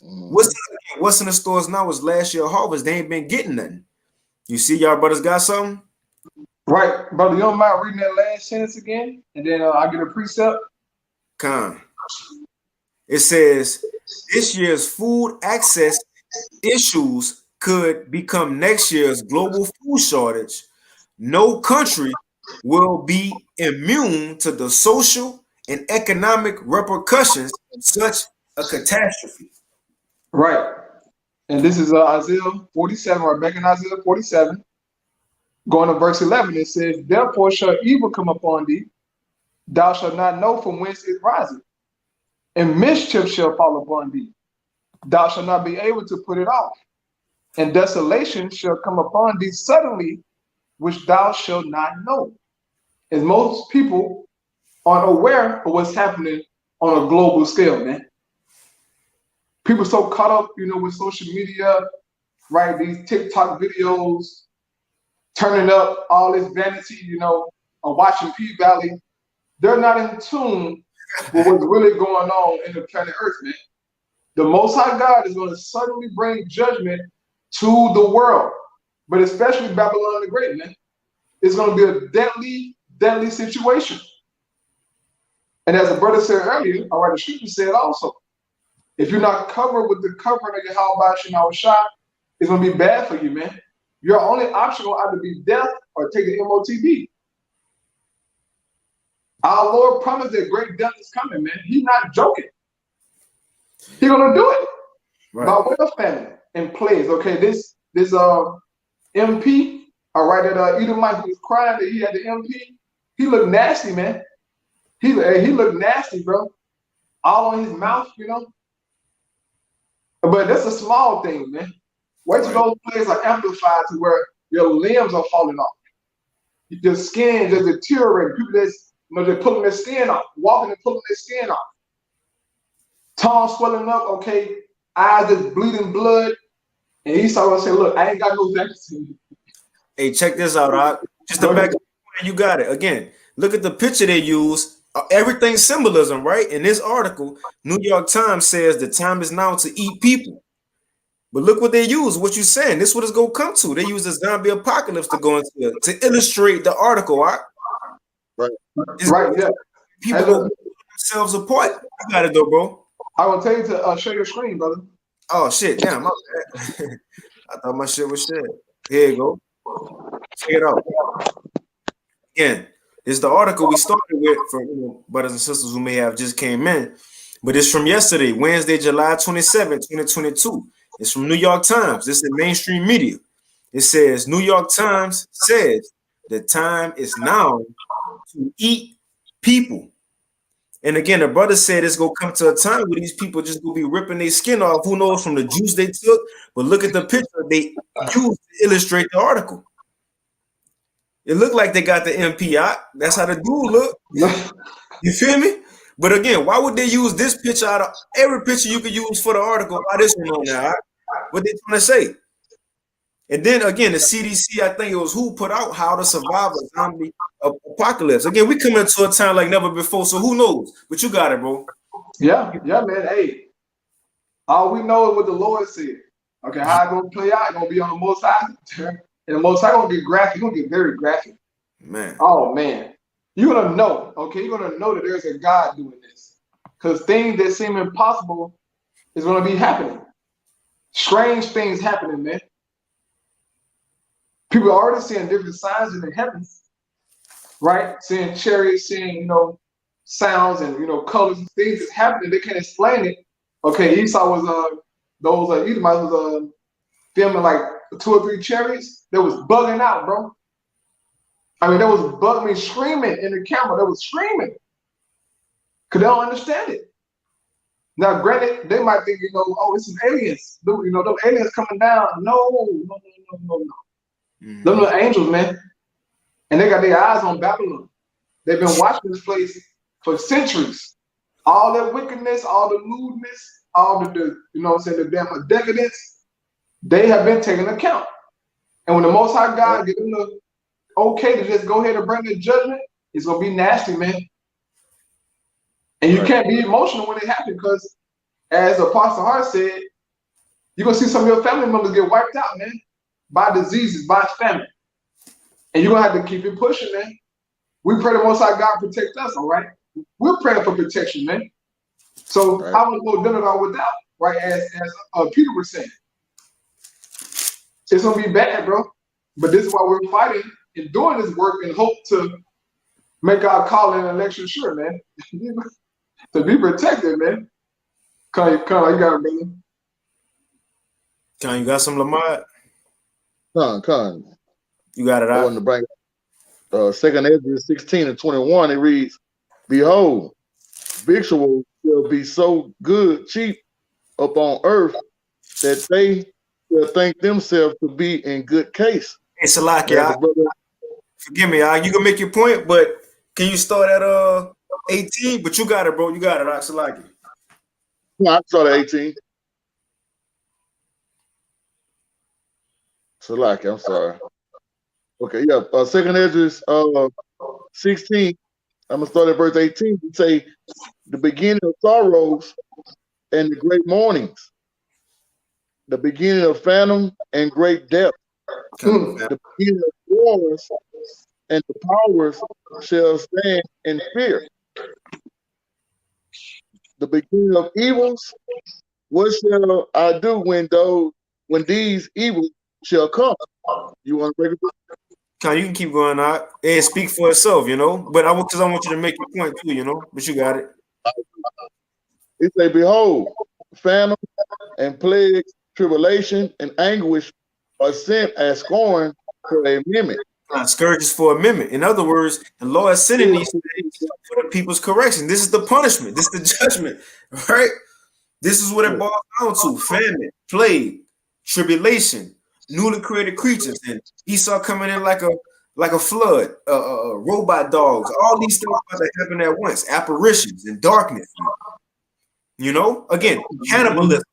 What's in the stores now is last year's harvest. They ain't been getting nothing. You see, y'all brothers got something? Right, brother. You don't mind reading that last sentence again, and then I'll get a precept. It says this year's food access issues could become next year's global food shortage. No country will be immune to the social and economic repercussions of such a catastrophe. Right. And this is Isaiah 47, or back in Isaiah 47, going to verse 11. It says, therefore shall evil come upon thee, thou shalt not know from whence it riseth, and mischief shall fall upon thee, thou shalt not be able to put it off, and desolation shall come upon thee suddenly, which thou shalt not know. And most people aren't aware of what's happening on a global scale, man. People so caught up, with social media, right? These TikTok videos, turning up all this vanity, of watching P-Valley. They're not in tune with what's really going on in the planet Earth, man. The Most High God is going to suddenly bring judgment to the world, but especially Babylon the Great, man. It's going to be a deadly, deadly situation. And as the brother said earlier, the scripture said also, if you're not covered with the covering of your Yahweh Shah, it's going to be bad for you, man. Your only option will either be death or take the MOTB. Our Lord promised that great death is coming, man. He's not joking. He's going to do it. Right. By way of famine and plagues. Okay, this MP, that Edomite who was crying that he had the MP, he looked nasty, man. He looked nasty, bro. All on his mouth, But that's a small thing, man. Wait till those plagues are amplified to where your limbs are falling off. Your skin just deteriorating. People they're pulling their skin off, walking and pulling their skin off. Tongue swelling up, okay, eyes just bleeding blood. And Esau gonna say, look, I ain't got no vaccine. Hey, check this out, Rock. Just to back You got it. Again, look at the picture they use. Everything's symbolism, right? In this article, New York Times says the time is now to eat people. But look what they use. What you saying? This is what it's gonna come to. They use the zombie apocalypse to go into to illustrate the article. Right? Right. Right. Yeah. People go themselves apart. You got it though, bro. I will tell you to share your screen, brother. Oh shit! Damn, my bad. I thought my shit was shared. Here you go. Check it out. Again, it's the article we started with for brothers and sisters who may have just came in, but it's from yesterday, Wednesday, July 27, 2022. It's from New York Times. This is mainstream media. It says New York Times says the time is now to eat people. And again, the brother said it's gonna come to a time where these people just gonna be ripping their skin off. Who knows from the juice they took? But look at the picture they used to illustrate the article. It looked like they got the MPI. That's how the dude look. You feel me? But again, why would they use this picture out of every picture you could use for the article? Why this one on there? What they trying to say? And then again, the CDC, I think it was who put out how to survive a zombie apocalypse. Again, we come into a time like never before, so who knows? But you got it, bro. Yeah, man. Hey, all we know is what the Lord said. Okay, how it's gonna play out? It's gonna be on the Most High, and the Most High gonna get graphic. It's gonna get very graphic. Man. Oh man, you're gonna know. Okay, you're gonna know that there's a God doing this, because things that seem impossible is gonna be happening. Strange things happening, man. People are already seeing different signs in the heavens, right? Seeing chariots, seeing sounds and colors and things that's happening. They can't explain it. Okay, Esau was those Edomites was filming like 2 or 3 chariots. They was bugging out, bro. I mean, they was bugging, screaming in the camera. They was screaming because they don't understand it. Now, granted, they might think oh, it's some aliens. Those aliens coming down. No. Mm-hmm. Them little angels, man. And they got their eyes on Babylon. They've been watching this place for centuries. All that wickedness, all the lewdness, all the the damn decadence, they have been taken account. And when the Most High God gives them the okay to just go ahead and bring the judgment, it's gonna be nasty, man. And you can't be emotional when it happens, because as Apostle Hart said, you're gonna see some of your family members get wiped out, man, by diseases, by famine. And you're gonna have to keep it pushing, man. We pray the Most High God protect us, all right? We're praying for protection, man. So how would we go done it all without, right? As Peter was saying, it's gonna be bad, bro. But this is why we're fighting and doing this work in hope to make our call and election sure, man. To be protected, man. Come, you got it, brother. Con, you got some Lamar? Con. You got it out. I want to bring 2nd Ezra 16 and 21. It reads, "Behold, victuals shall be so good, cheap upon earth, that they will think themselves to be in good case." Hey, Salaki, forgive me, you can make your point, but can you start at 18? But you got it, bro. You got it, Salaki. No, I started 18. Salaki, I'm sorry. Okay, yeah. 2nd Ezra 16. I'm gonna start at verse 18. You say, "The beginning of sorrows and the great mournings, the beginning of phantom and great death, the beginning of wars and the powers shall stand in fear. The beginning of evils, what shall I do when these evils shall come?" You want to break it down? Con, you can keep going out. It speak for itself, But I want you to make your point too, But you got it. It say, "Behold, famine and plagues, tribulation and anguish are sent as scorn for a mimic." Scourges for a mimic. In other words, the Lord is sending these things for the people's correction. This is the punishment. This is the judgment, right? This is what it boils down to: famine, plague, tribulation, newly created creatures, and Esau coming in like a flood, robot dogs. All these things about to happen at once. Apparitions and darkness. Again, cannibalism,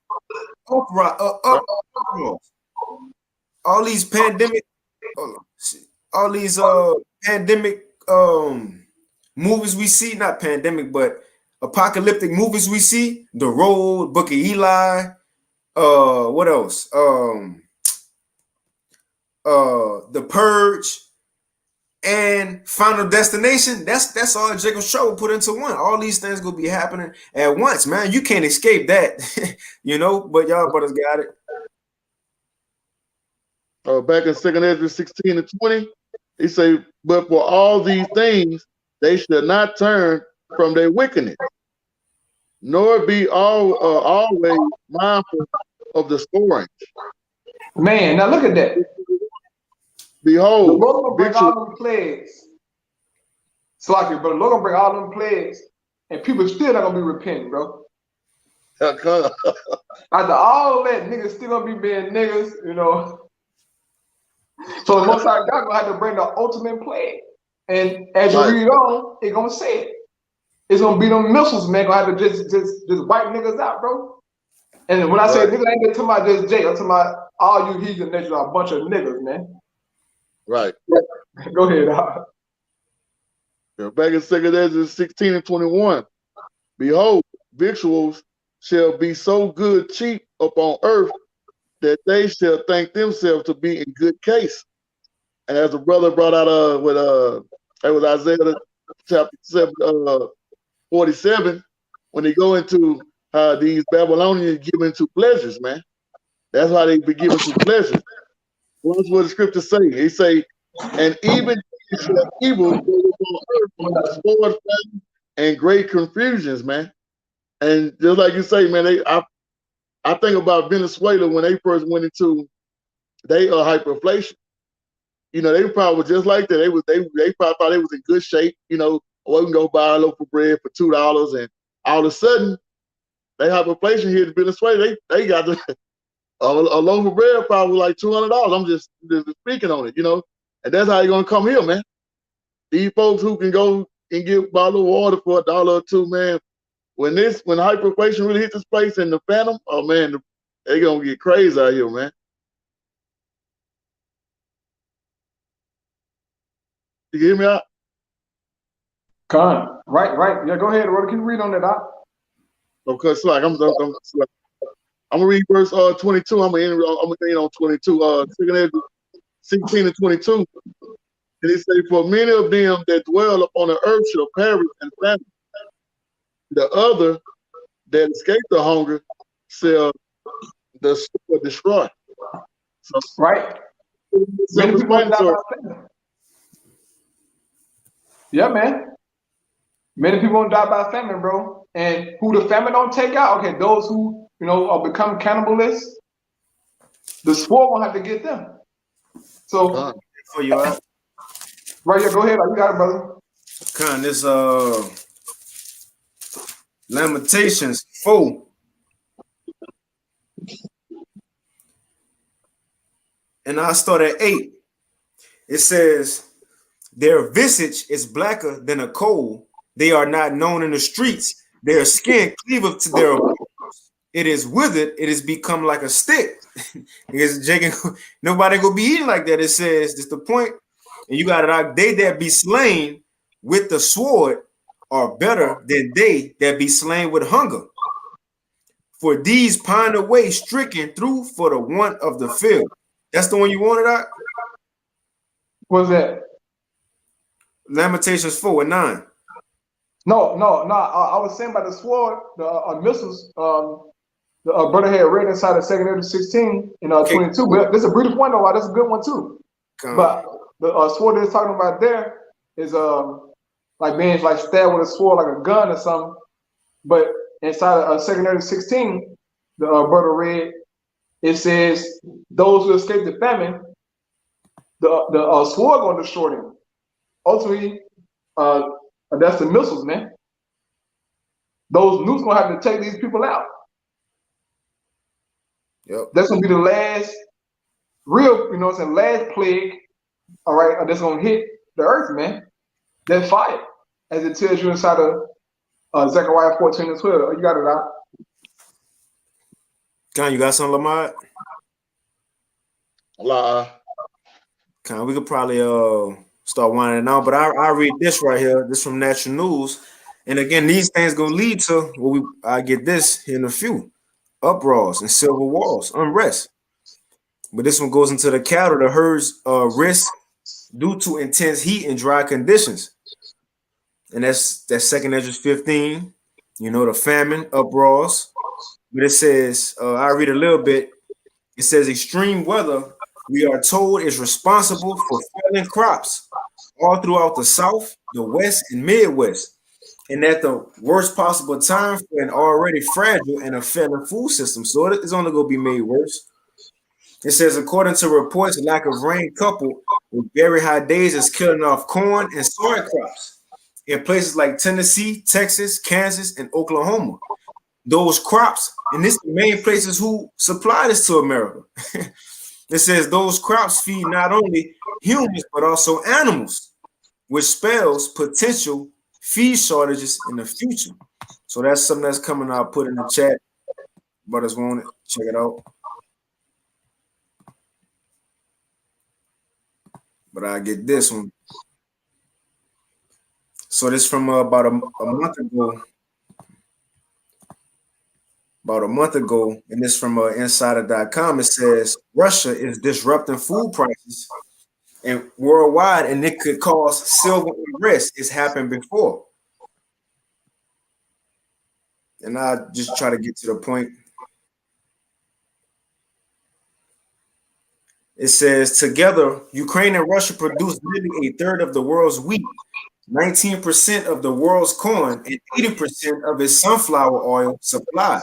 all these pandemic, all these pandemic movies we see, not pandemic, but apocalyptic movies we see, The Road, Book of Eli, what else? The Purge and Final Destination. That's all Jacob's Trouble put into one. All these things gonna be happening at once, man. You can't escape that, but y'all brothers got it. Back in 2 Ezra 16 and 20, he say, but for all these things, they should not turn from their wickedness, nor be always mindful of the scoring. Man, now look at that. Behold, the Lord gonna bring all them plagues. Slocky, but the Lord gonna bring all them plagues, and people still not gonna be repenting, bro. After all that, niggas still gonna be being niggas, So the Most High God gonna have to bring the ultimate plague. And as you read on, it gonna say it. It's gonna be them missiles, man. Gonna have to just wipe niggas out, bro. And when I say niggas, I ain't talking about just Jay. I'm talking about all you heathen nations are a bunch of niggas, man. Right. Go ahead. Back in 2 Ezra 16 and 21, behold, victuals shall be so good cheap upon earth that they shall think themselves to be in good case. And as the brother brought out it was Isaiah chapter 47, when they go into these Babylonians give into pleasures, man. That's how they be given to pleasures. What's what the scripture say? He say, and even evil upon earth, sword, famine, and great confusions, man. And just like you say, man, I think about Venezuela when they first went into hyperinflation. They probably were just like that. They probably thought they was in good shape. We can go buy a loaf of bread for $2, and all of a sudden, they hyperinflation here in Venezuela. They got a loaf of bread probably like $200. I'm just speaking on it, and that's how you're gonna come here, man. These folks who can go and get a bottle of water for $1 or $2, man. When hyperinflation really hits this place in the phantom, oh man, they gonna get crazy out here, man. You hear me out? Right. Yeah, go ahead, brother. Can you read on that out? Okay, so I'm gonna read verse 22. I'm gonna end on 22. 16 and 22. And it say, for many of them that dwell upon the earth shall perish and famine. The other that escape the hunger shall the sword destroy. So, right. Yeah, man. Many people gonna die by famine, bro. And who the famine don't take out? Okay, those who are become cannibalists, the sword won't have to get them. So for you out. Right here, go ahead. You got it, brother. This Lamentations 4. And I start at 8. It says, their visage is blacker than a coal. They are not known in the streets. Their skin cleaveth to their bones. It is withered. It has become like a stick. Nobody gonna be eating like that. It says, that's the point. And you got it out. They that be slain with the sword are better than they that be slain with hunger. For these pine away, stricken through for the want of the field. That's the one you wanted out? What's that? Lamentations 4 and 9. No. I was saying about the sword, the missiles. The brother had read inside of 2 Ezra 16 and 22. But this is a brief one though. That's a good one too. But the sword they're talking about there is like being like stabbed with a sword, like a gun or something. But inside of 2 Ezra 16, the brother read, it says those who escape the famine, the sword going to destroy them. Ultimately, that's the missiles, man. Those nukes gonna have to take these people out. Yep. That's gonna be the last real, last plague. All right, that's gonna hit the earth, man. That fire, as it tells you inside of Zechariah 14 and 12. You got it out. Con, you got something, Lamar? La. Con, we could probably start winding down. But I read this right here. This from Natural News. And again, these things gonna lead to I get this here in a few uproars and civil wars, unrest. But this one goes into the cattle. The herds risk due to intense heat and dry conditions. And that's second Esdras 15. You know, the famine, uproars. But it says, I read a little bit. It says extreme weather, we are told, is responsible for failing crops all throughout the South, the West, and Midwest. And at the worst possible time for an already fragile and a failing food system. So it's only going to be made worse. It says, according to reports, lack of rain coupled with very high days is killing off corn and soy crops in places like Tennessee, Texas, Kansas, and Oklahoma. Those crops, and this is the main places who supply this to America. It says those crops feed not only humans, but also animals, which spells potential feed shortages in the future. So that's something that's coming. I'll put in the chat. Brothers want it. Check it out. But I get this one. So this from about a month ago. About a month ago, and this from insider.com. It says Russia is disrupting food prices and worldwide, and it could cause civil unrest. It's happened before. And I just try to get to the point. It says together, Ukraine and Russia produce nearly a third of the world's wheat, 19% of the world's corn, and 80% of its sunflower oil supply.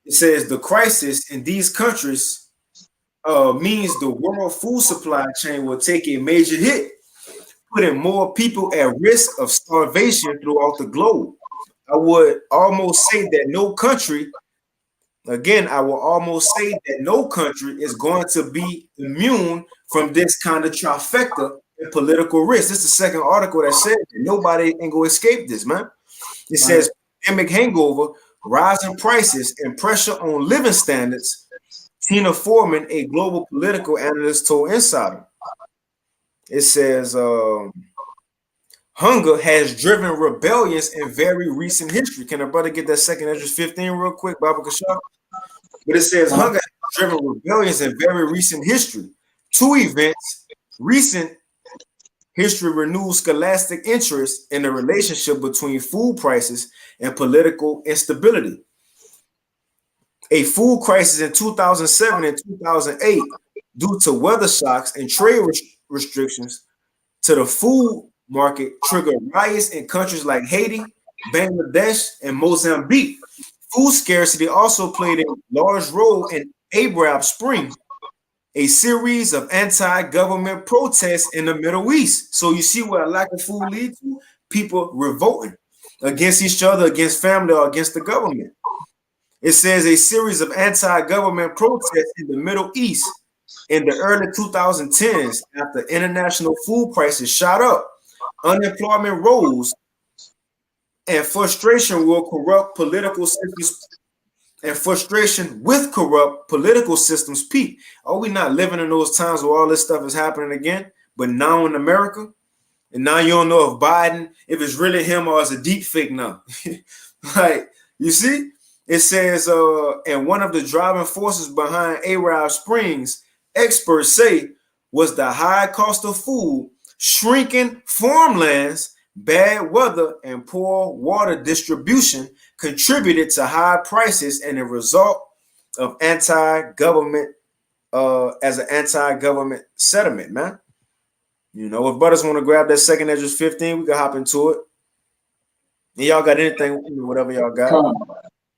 It says the crisis in these countries means the world food supply chain will take a major hit, putting more people at risk of starvation throughout the globe. I would almost say that no country, again, I will almost say that no country is going to be immune from this kind of trifecta in political risk. This is the second article that said that nobody ain't going to escape this, man. It says pandemic hangover, rising prices, and pressure on living standards. Tina Foreman, a global political analyst, told Insider. It says hunger has driven rebellions in very recent history. Can a brother get that second Esdras 15 real quick, Baba Kashaf? But it says hunger has driven rebellions in very recent history. Two events, recent history renews scholastic interest in the relationship between food prices and political instability. A food crisis in 2007 and 2008 due to weather shocks and trade restrictions to the food market triggered riots in countries like Haiti, Bangladesh, and Mozambique. Food scarcity also played a large role in Arab Spring, a series of anti-government protests in the Middle East. So you see what a lack of food leads to? People revolting against each other, against family, or against the government. It says a series of anti-government protests in the Middle East in the early 2010s after international food prices shot up, unemployment rose, and frustration with corrupt political systems peak. Are we not living in those times where all this stuff is happening again? But now in America, and now you don't know if Biden, if it's really him or it's a deep fake now. Like, you see? It says, and one of the driving forces behind Arab Springs, experts say, was the high cost of food, shrinking farmlands, bad weather, and poor water distribution contributed to high prices and a result of anti-government sentiment, man. You know, if brothers want to grab that second Esdras 15, we can hop into it. And y'all got anything, whatever y'all got.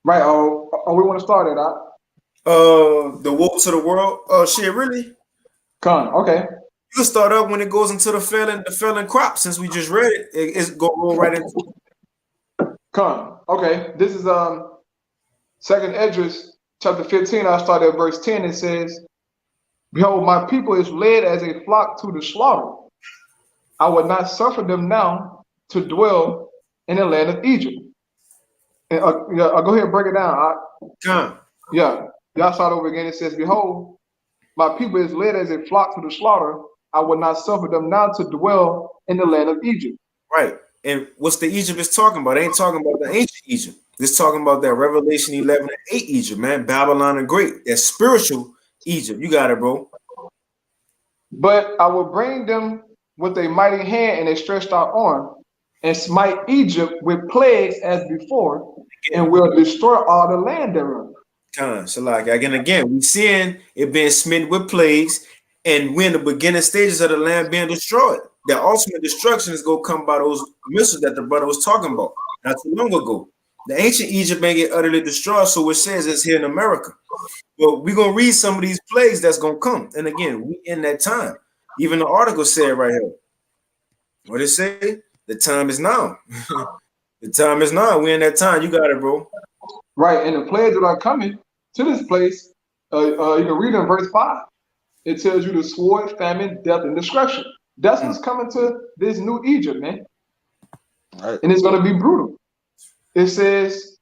Right. We want to start it out. The woe to the world. Oh shit, really? Okay. You start up when it goes into the failing crop. Since we just read it, it's going to roll right into it. Okay. This is second Esdras chapter 15. I started at verse 10. It says, "Behold, my people is led as a flock to the slaughter. I will not suffer them now to dwell in the land of Egypt." And I'll go ahead and break it down. Yeah. Y'all start over again. It says, "Behold, my people is led as a flock to the slaughter. I will not suffer them now to dwell in the land of Egypt. Right. And what's the Egypt is talking about? They ain't talking about the ancient Egypt. It's talking about that Revelation 11 and 8 Egypt, man. Babylon and Great. That spiritual Egypt. You got it, bro. But I will bring them with a mighty hand and a stretched out arm, and smite Egypt with plagues as before, and will destroy all the land thereof. So like again, we seeing it being smitten with plagues, and we're in the beginning stages of the land being destroyed. The ultimate destruction is gonna come by those missiles that the brother was talking about not too long ago. The ancient Egypt may get utterly destroyed, so it says it's here in America. But we're gonna read some of these plagues that's gonna come. And again, we in that time. Even the article said right here. What it say? The time is now. The time is now. We're in that time. You got it, bro. Right, and the plagues that are coming to this place, you can read in verse 5. It tells you the sword, famine, death, and destruction. That's what's coming to this new Egypt, man. Right. And it's going to be brutal. It says,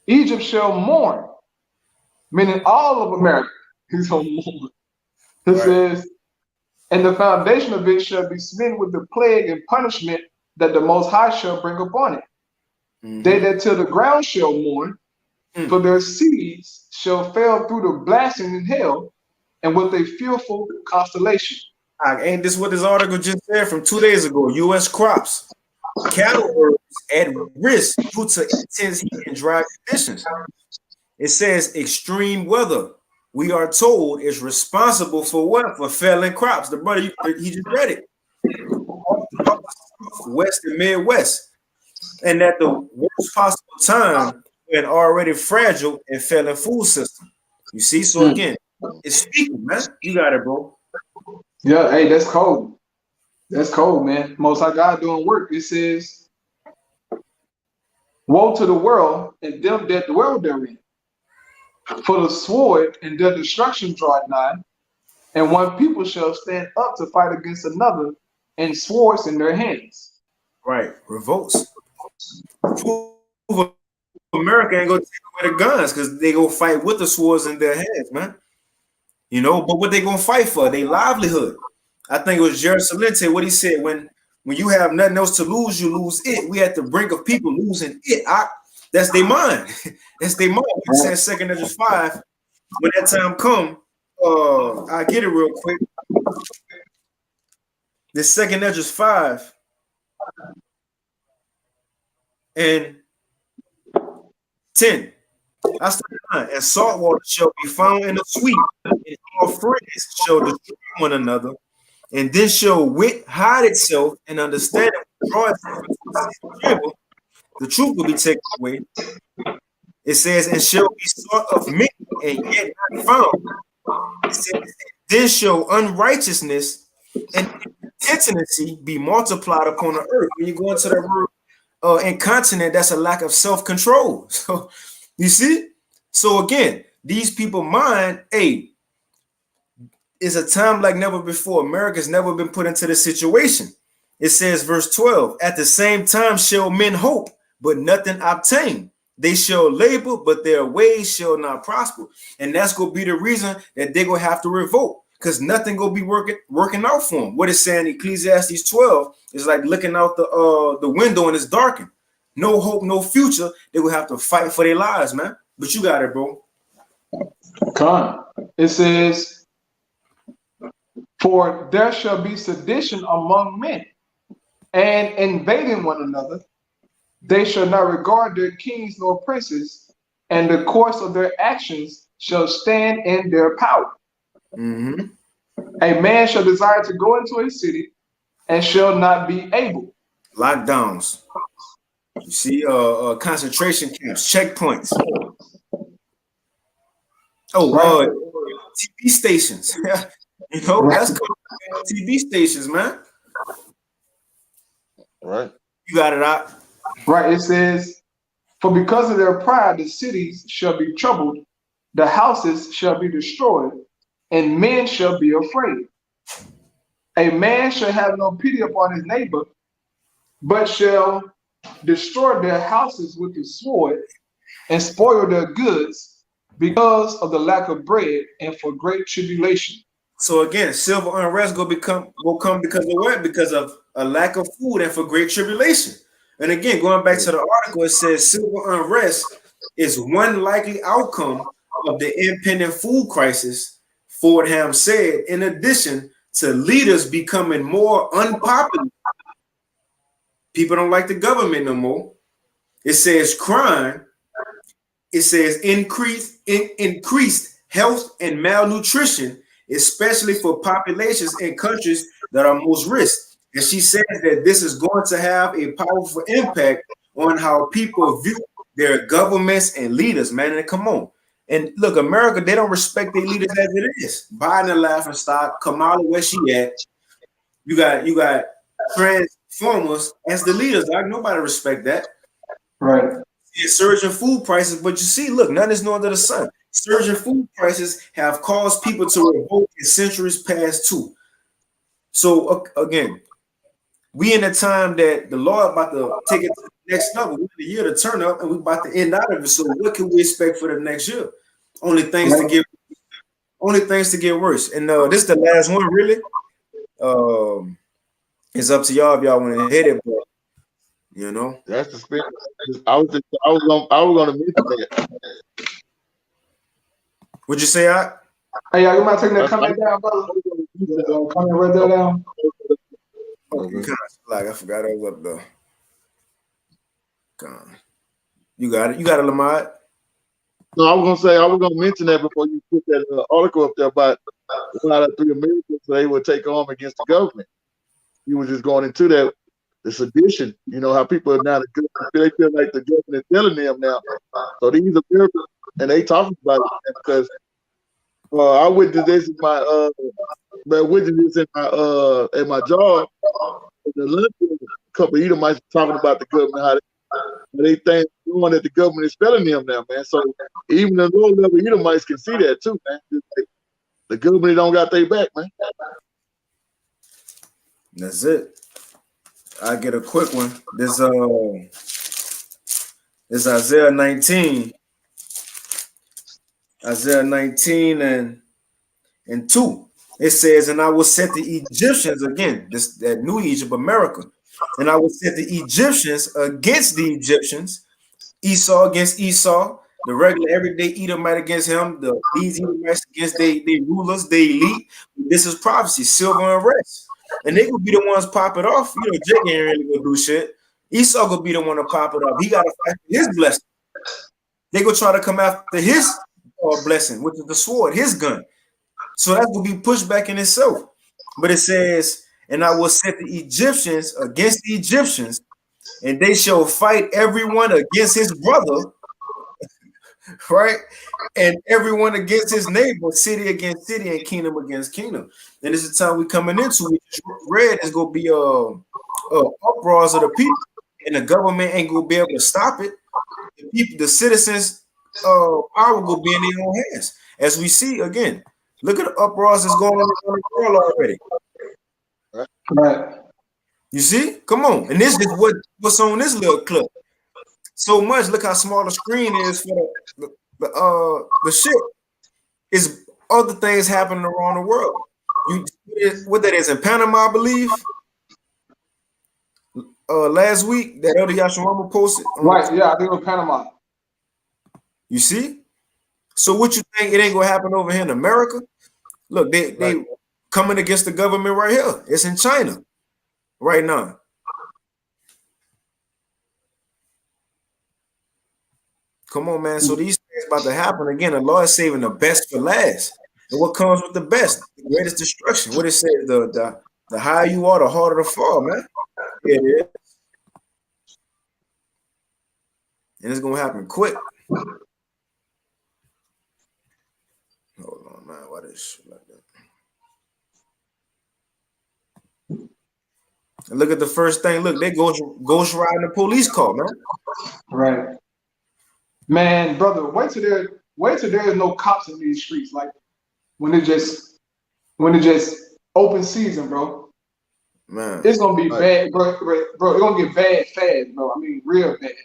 Egypt shall mourn, meaning all of America. He's going to mourn. It says, and the foundation of it shall be smitten with the plague and punishment that the Most High shall bring upon it. They that till the ground shall mourn, for their seeds shall fail through the blasting in hell, and with a fearful constellation. Ain't this what this article just said from 2 days ago? U.S. crops, cattle herds at risk due to intense heat and dry conditions. It says extreme weather, we are told, is responsible for what? For failing crops. The brother, he just read it. West and Midwest. And at the worst possible time, we're an already fragile and failing food system. You see? So again, it's speaking, man. You got it, bro. Yeah, hey, that's cold. That's cold, man. Most High God doing work. It says, woe to the world and them that dwell therein. For the sword and their destruction draweth nigh, and one people shall stand up to fight against another, and swords in their hands. Right, revolts. America ain't gonna take away the guns because they gonna fight with the swords in their hands, man. You know, but what they gonna fight for? Their livelihood. I think it was Jared Salente, what he said, when you have nothing else to lose, you lose it. We at the brink of people losing it. That's their mind. That's their mind. He said 2 Ezra 5. When that time come, I get it real quick. The 2 Ezra 5 and 10. I started 9. And salt water shall be found in the sweet, and all friends shall destroy one another, and then shall wit hide itself, and understanding withdraw itself into the the truth will be taken away. It says, and shall be sought of many, and yet not found. It says, then shall unrighteousness and incontinency be multiplied upon the earth. When you go into the word incontinent, that's a lack of self-control. So you see? So again, these people mind, hey, it's a time like never before. America's never been put into this situation. It says, verse 12, at the same time shall men hope, but nothing obtain. They shall labor, but their ways shall not prosper. And that's going to be the reason that they're going to have to revolt, because nothing going to be working out for them. What it's saying, Ecclesiastes 12, is like looking out the window and it's darkened. No hope, no future. They will have to fight for their lives, man. But you got it, bro. Come on. It says, for there shall be sedition among men, and invading one another. They shall not regard their kings nor princes, and the course of their actions shall stand in their power. A man shall desire to go into a city, and shall not be able. Lockdowns. You see, concentration camps, checkpoints. TV stations. You know, that's cool. TV stations, man. Right. You got it out. Right. It says, for because of their pride, the cities shall be troubled, the houses shall be destroyed, and men shall be afraid. A man shall have no pity upon his neighbor, but shall destroy their houses with the sword and spoil their goods because of the lack of bread and for great tribulation. So again, civil unrest will come because of what? Because of a lack of food and for great tribulation. And again, going back to the article, it says civil unrest is one likely outcome of the impending food crisis, Fordham said, in addition to leaders becoming more unpopular. People don't like the government no more. It says crime. It says increased health and malnutrition, especially for populations in countries that are most risk. And she says that this is going to have a powerful impact on how people view their governments and leaders, man. And come on. And look, America, they don't respect their leaders as it is. Biden a laughing stock, Kamala where she at. You got transformers as the leaders. Like nobody respect that. Right. Surging food prices, but you see, look, none is new under the sun. Surging food prices have caused people to revolt in centuries past too. So again, we in a time that the Lord about to take it to the next level. We're in the year to turn up, and we're about to end out of it. So what can we expect for the next year? Only things to get worse. And this is the last one, really. It's up to y'all if y'all want to hit it, but you know. That's the spirit. I was gonna mention that. What'd you say, I? Hey, you might take that comment down, brother. Comment right there down. Okay. Like I forgot I was up there. God. You got it. You got it, Lamar. No, I was gonna mention that before you put that article up there about 1 out of 3 Americans they would take arm against the government. You were just going into that. The sedition, you know, how people are now, they feel like the government is telling them now. So these Americans, and they talking about it because I witnessed this in my at my job. The lunch, a couple of Edomites talking about the government, how they think doing that the government is failing them now, man. So even the low level Edomites can see that too, man. The government don't got their back, man. That's it. I get a quick one. This Isaiah 19. Isaiah 19 and 2. It says, and I will set the Egyptians again, that new Egypt, America, and I will set the Egyptians against the Egyptians, Esau against Esau, the regular everyday Edomite against him, these Edomites against they rulers, they elite. This is prophecy, silver unrest. And they could be the ones pop it off. You know, Jake ain't really gonna do shit. Esau could be the one to pop it off. He got to fight for his blessing. They go try to come after his blessing, which is the sword, his gun. So that will be pushed back in itself. But it says, and I will set the Egyptians against the Egyptians, and they shall fight everyone against his brother, right? And everyone against his neighbor, city against city, and kingdom against kingdom. And this is the time we coming into. We just read is gonna be uproars of the people, and the government ain't gonna be able to stop it. The people, the citizens, power will be in their own hands. As we see again, look at the uproars that's going on in the world already. Right. You see? Come on. And this is what's on this little clip. So much. Look how small the screen is for the shit. It's other things happening around the world. What that is in Panama, I believe. Last week, that other Yashirama posted. Right, yeah, I think it was Panama. You see? So what you think it ain't gonna happen over here in America? Look, they coming against the government right here. It's in China right now. Come on, man. So these things about to happen again. The Lord is saving the best for last. And what comes with the best? The greatest destruction. What it says, the higher you are, the harder to fall, man. Yeah, it is. And it's gonna happen quick. Hold on, man. Why this shit like that? And look at the first thing. Look, they ghost riding the police car, man. Right. Man, brother, wait till there is no cops in these streets. Like when it just open season, bro. Man, it's gonna be bad, bro. It's gonna get bad fast, bro. I mean, real bad.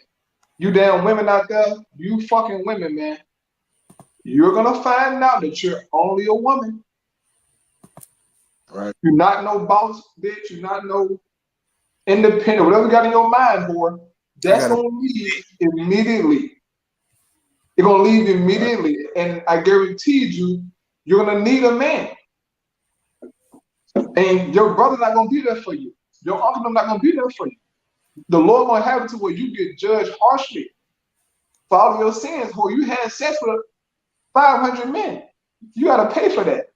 You damn women out there, you fucking women, man. You're gonna find out that you're only a woman. Right. You're not no boss, bitch. You're not no independent. Whatever you got in your mind, boy, I that's got it. gonna leave immediately. It's gonna leave Right. immediately, and I guarantee you, you're gonna need a man, and your brother's not gonna be there for you. Your uncle not gonna be there for you. The Lord gonna have it to where you get judged harshly for all of your sins. Where you had sex with 500 men, you gotta pay for that.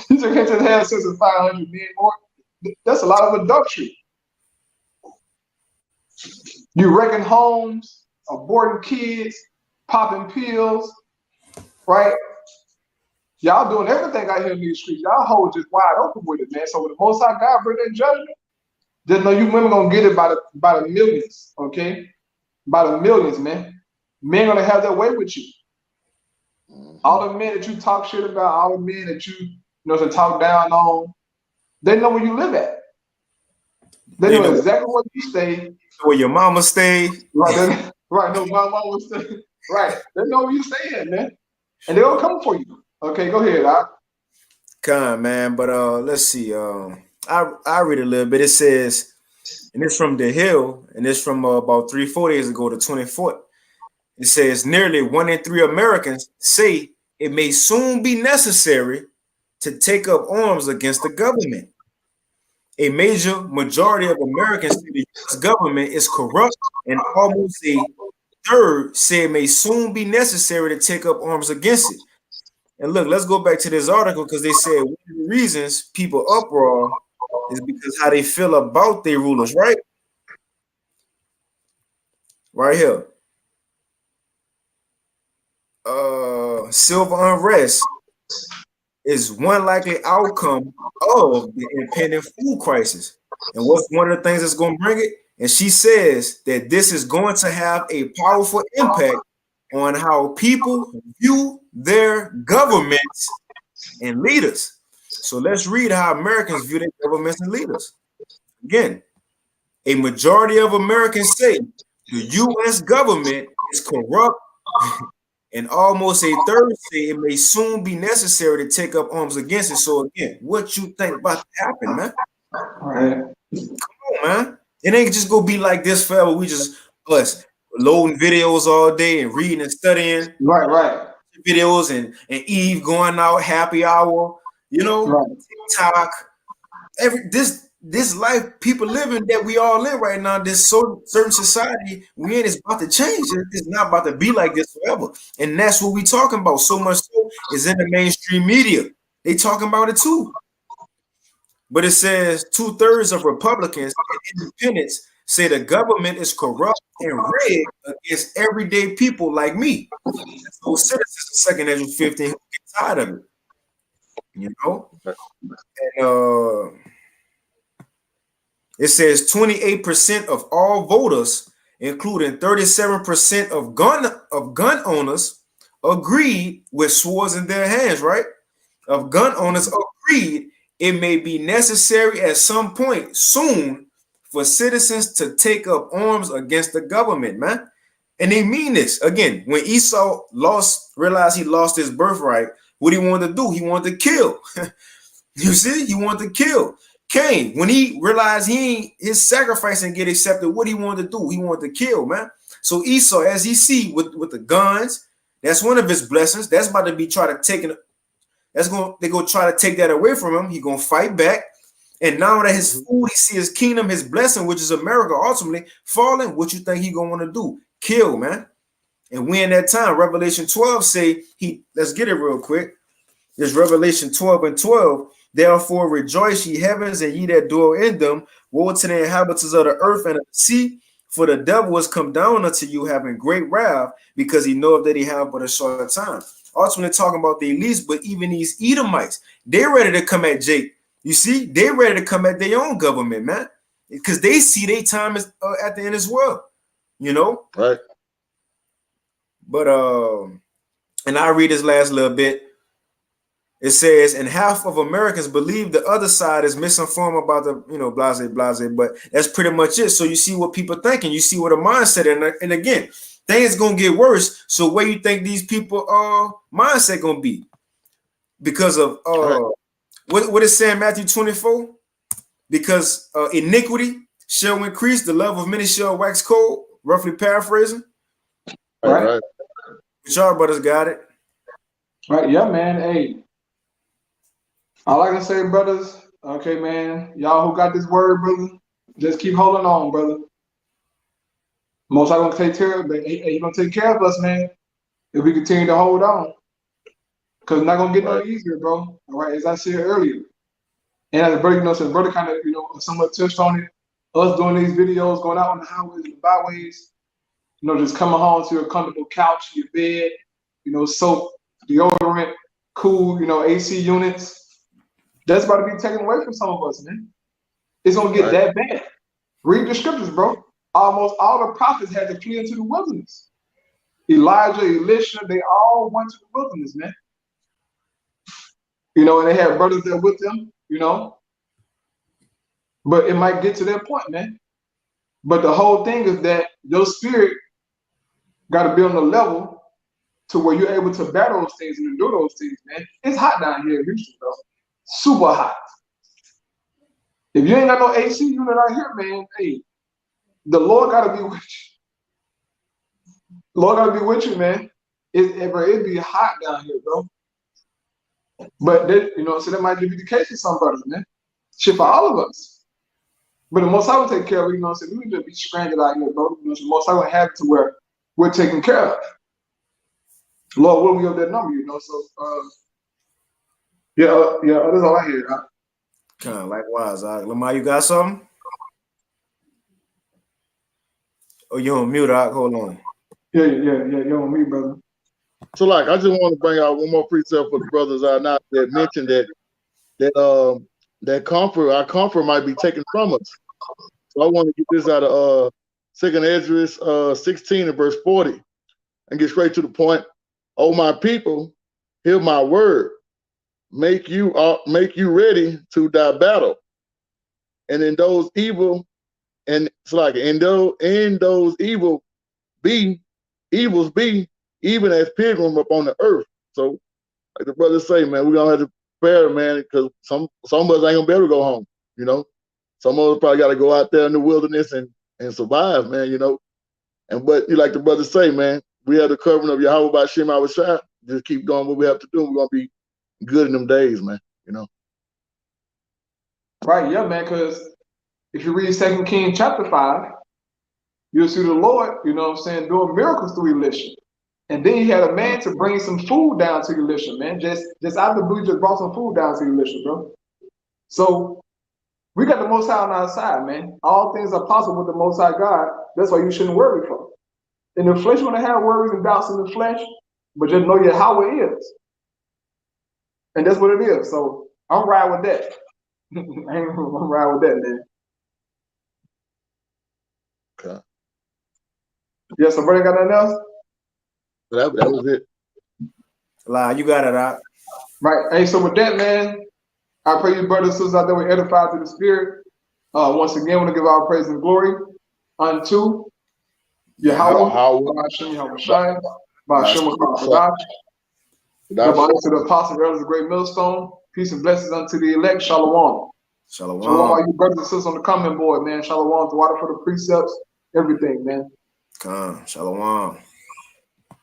You just can't just have sex with 500 men. More. That's a lot of adultery. You wrecking homes, aborting kids, popping pills, right? Y'all doing everything out here in these streets. Y'all hold just wide open with it, man. So when the Most High God bring that judgment, just know you women gonna get it by the millions, okay? By the millions, man. Men gonna have their way with you. All the men that you talk shit about, all the men that you know to talk down on, they know where you live at. They They know know exactly where you stay. where your mama stay. Right, right. No, my mom was saying, right. They know where you stay at, man, and they'll come for you. Okay, go ahead, Doc. Con man, but let's see. I read a little bit. It says, and it's from the Hill, and it's from about 3-4 days ago, the 24th. It says nearly 1 in 3 Americans say it may soon be necessary to take up arms against the government. A major majority of Americans say the U.S. government is corrupt, and almost a third say it may soon be necessary to take up arms against it. And look, let's go back to this article because they said one of the reasons people uproar is because how they feel about their rulers, right? Right here. Civil unrest is one likely outcome of the impending food crisis. And what's one of the things that's going to bring it? And she says that this is going to have a powerful impact on how people view their governments and leaders. So let's read how Americans view their governments and leaders. Again, a majority of Americans say the U.S. government is corrupt, and almost a third say it may soon be necessary to take up arms against it. So again, what you think about to happen, man? Right. Come on, man. It ain't just gonna be like this forever. We just us loading videos all day and reading and studying Right. videos and Eve going out happy hour, you know, Right. TikTok. This life people living that we all live right now, this certain society we in is about to change. It's not about to be like this forever. And that's what we talking about. So much so is in the mainstream media. They talking about it too. But it says 2/3 of Republicans and independents say the government is corrupt and rigged against everyday people like me. So citizens the second age of 15 who get tired of it. You know? And it says 28% of all voters, including 37% of gun owners, agreed with swords in their hands, right? Of gun owners agreed it may be necessary at some point soon for citizens to take up arms against the government, man. And they mean this. Again, when Esau realized he lost his birthright, what he wanted to do? He wanted to kill. You see, he wanted to kill. Cain, when he realized his sacrifice and get accepted, what he wanted to do? He wanted to kill, man. So Esau, as he see with the guns, that's one of his blessings. That's about to be trying to take it. They're gonna try to take that away from him. He gonna fight back. And now that his food, he see his kingdom, his blessing, which is America, ultimately falling. What you think he gonna want to do? Kill, man. And we in that time, Revelation 12 say let's get it real quick. There's Revelation 12:12. Therefore rejoice, ye heavens, and ye that dwell in them. Woe to the inhabitants of the earth and of the sea, for the devil has come down unto you, having great wrath, because he knoweth that he have but a short time. Also, when they're talking about the elites, but even these Edomites, they're ready to come at Jake. You see, they're ready to come at their own government, man, because they see their time is at the end as well. You know, Right. But and I read this last little bit. It says, and half of Americans believe the other side is misinformed about the, blase, but that's pretty much it. So you see what people thinking, you see what a mindset, and again, things gonna get worse. So where you think these people mindset gonna be? because of what is saying Matthew 24? Because iniquity shall increase, the love of many shall wax cold, roughly paraphrasing. Right. But y'all brothers got it. Right, yeah, man. Hey, all I can say, brothers, okay, man, y'all who got this word, brother, just keep holding on, brother. Most I gonna take care of, but he gonna take care of us, man, if we continue to hold on. Cause it's not gonna get no easier, bro. All right, as I said earlier. And as a brother, so the brother kind of, somewhat touched on it. Us doing these videos, going out on the highways and the byways, just coming home to your comfortable couch, your bed, soap, deodorant, cool, AC units. That's about to be taken away from some of us, man. It's gonna get that bad. Read the scriptures, bro. Almost all the prophets had to flee into the wilderness. Elijah, Elisha, they all went to the wilderness, man. And they had brothers there with them, But it might get to that point, man. But the whole thing is that your spirit got to be on the level to where you're able to battle those things and endure those things, man. It's hot down here in Houston, bro. Super hot. If you ain't got no AC unit out here, man, hey, the Lord got to be with you. Lord got to be with you, man. It be hot down here, bro. But so that might be the case for some brothers, man. Shit for all of us. But the Most High will take care of it, so we need to be stranded out here, bro. The Most High will have it to where we're taken care of. Lord, will we have that number, So, that's all I hear. Kind of likewise. Lamar, you got something? Oh, you on mute, hold on. Yeah, you're on me, brother. So, I just want to bring out one more precept for the brothers not that mentioned that comfort, our comfort might be taken from us. So I want to get this out of 2nd Ezra 16 and verse 40 and get straight to the point. Oh, my people, hear my word. Make you ready to die battle. And in those evil, and it's in those evils be, even as pilgrim upon the earth. So, like the brothers say, man, we're gonna have to prepare, man, because some of us ain't gonna be able to go home, Some of us probably gotta go out there in the wilderness and survive, man, But like the brothers say, man, we have the covering of Yahweh by Shem our shot. Just keep doing what we have to do. We're gonna be good in them days, man, Right, yeah, man, because if you read 2 Kings chapter 5, you'll see the Lord, doing miracles through Elisha. And then he had a man to bring some food down to Elisha, man. Just out of the blue, just brought some food down to Elisha, bro. So we got the Most High on our side, man. All things are possible with the Most High God. That's why you shouldn't worry for. In the flesh, you're going to have worries and doubts in the flesh, but just know how it is. And that's what it is. So I'm riding with that. I'm riding with that, man. Okay. Yeah, so brother, got nothing else? That was it. You got it out. Right. Hey, so with that, man, I pray you brothers and sisters out there were edified to the Spirit. Once again, I want to give our praise and glory unto Yahweh, to the apostle, elders, the great millstone. Peace and blessings unto the elect. Shalom. Shalom. Shalom, all you brothers and sisters on the coming board, man. Shalom, the water for the precepts, everything, man. Shalom.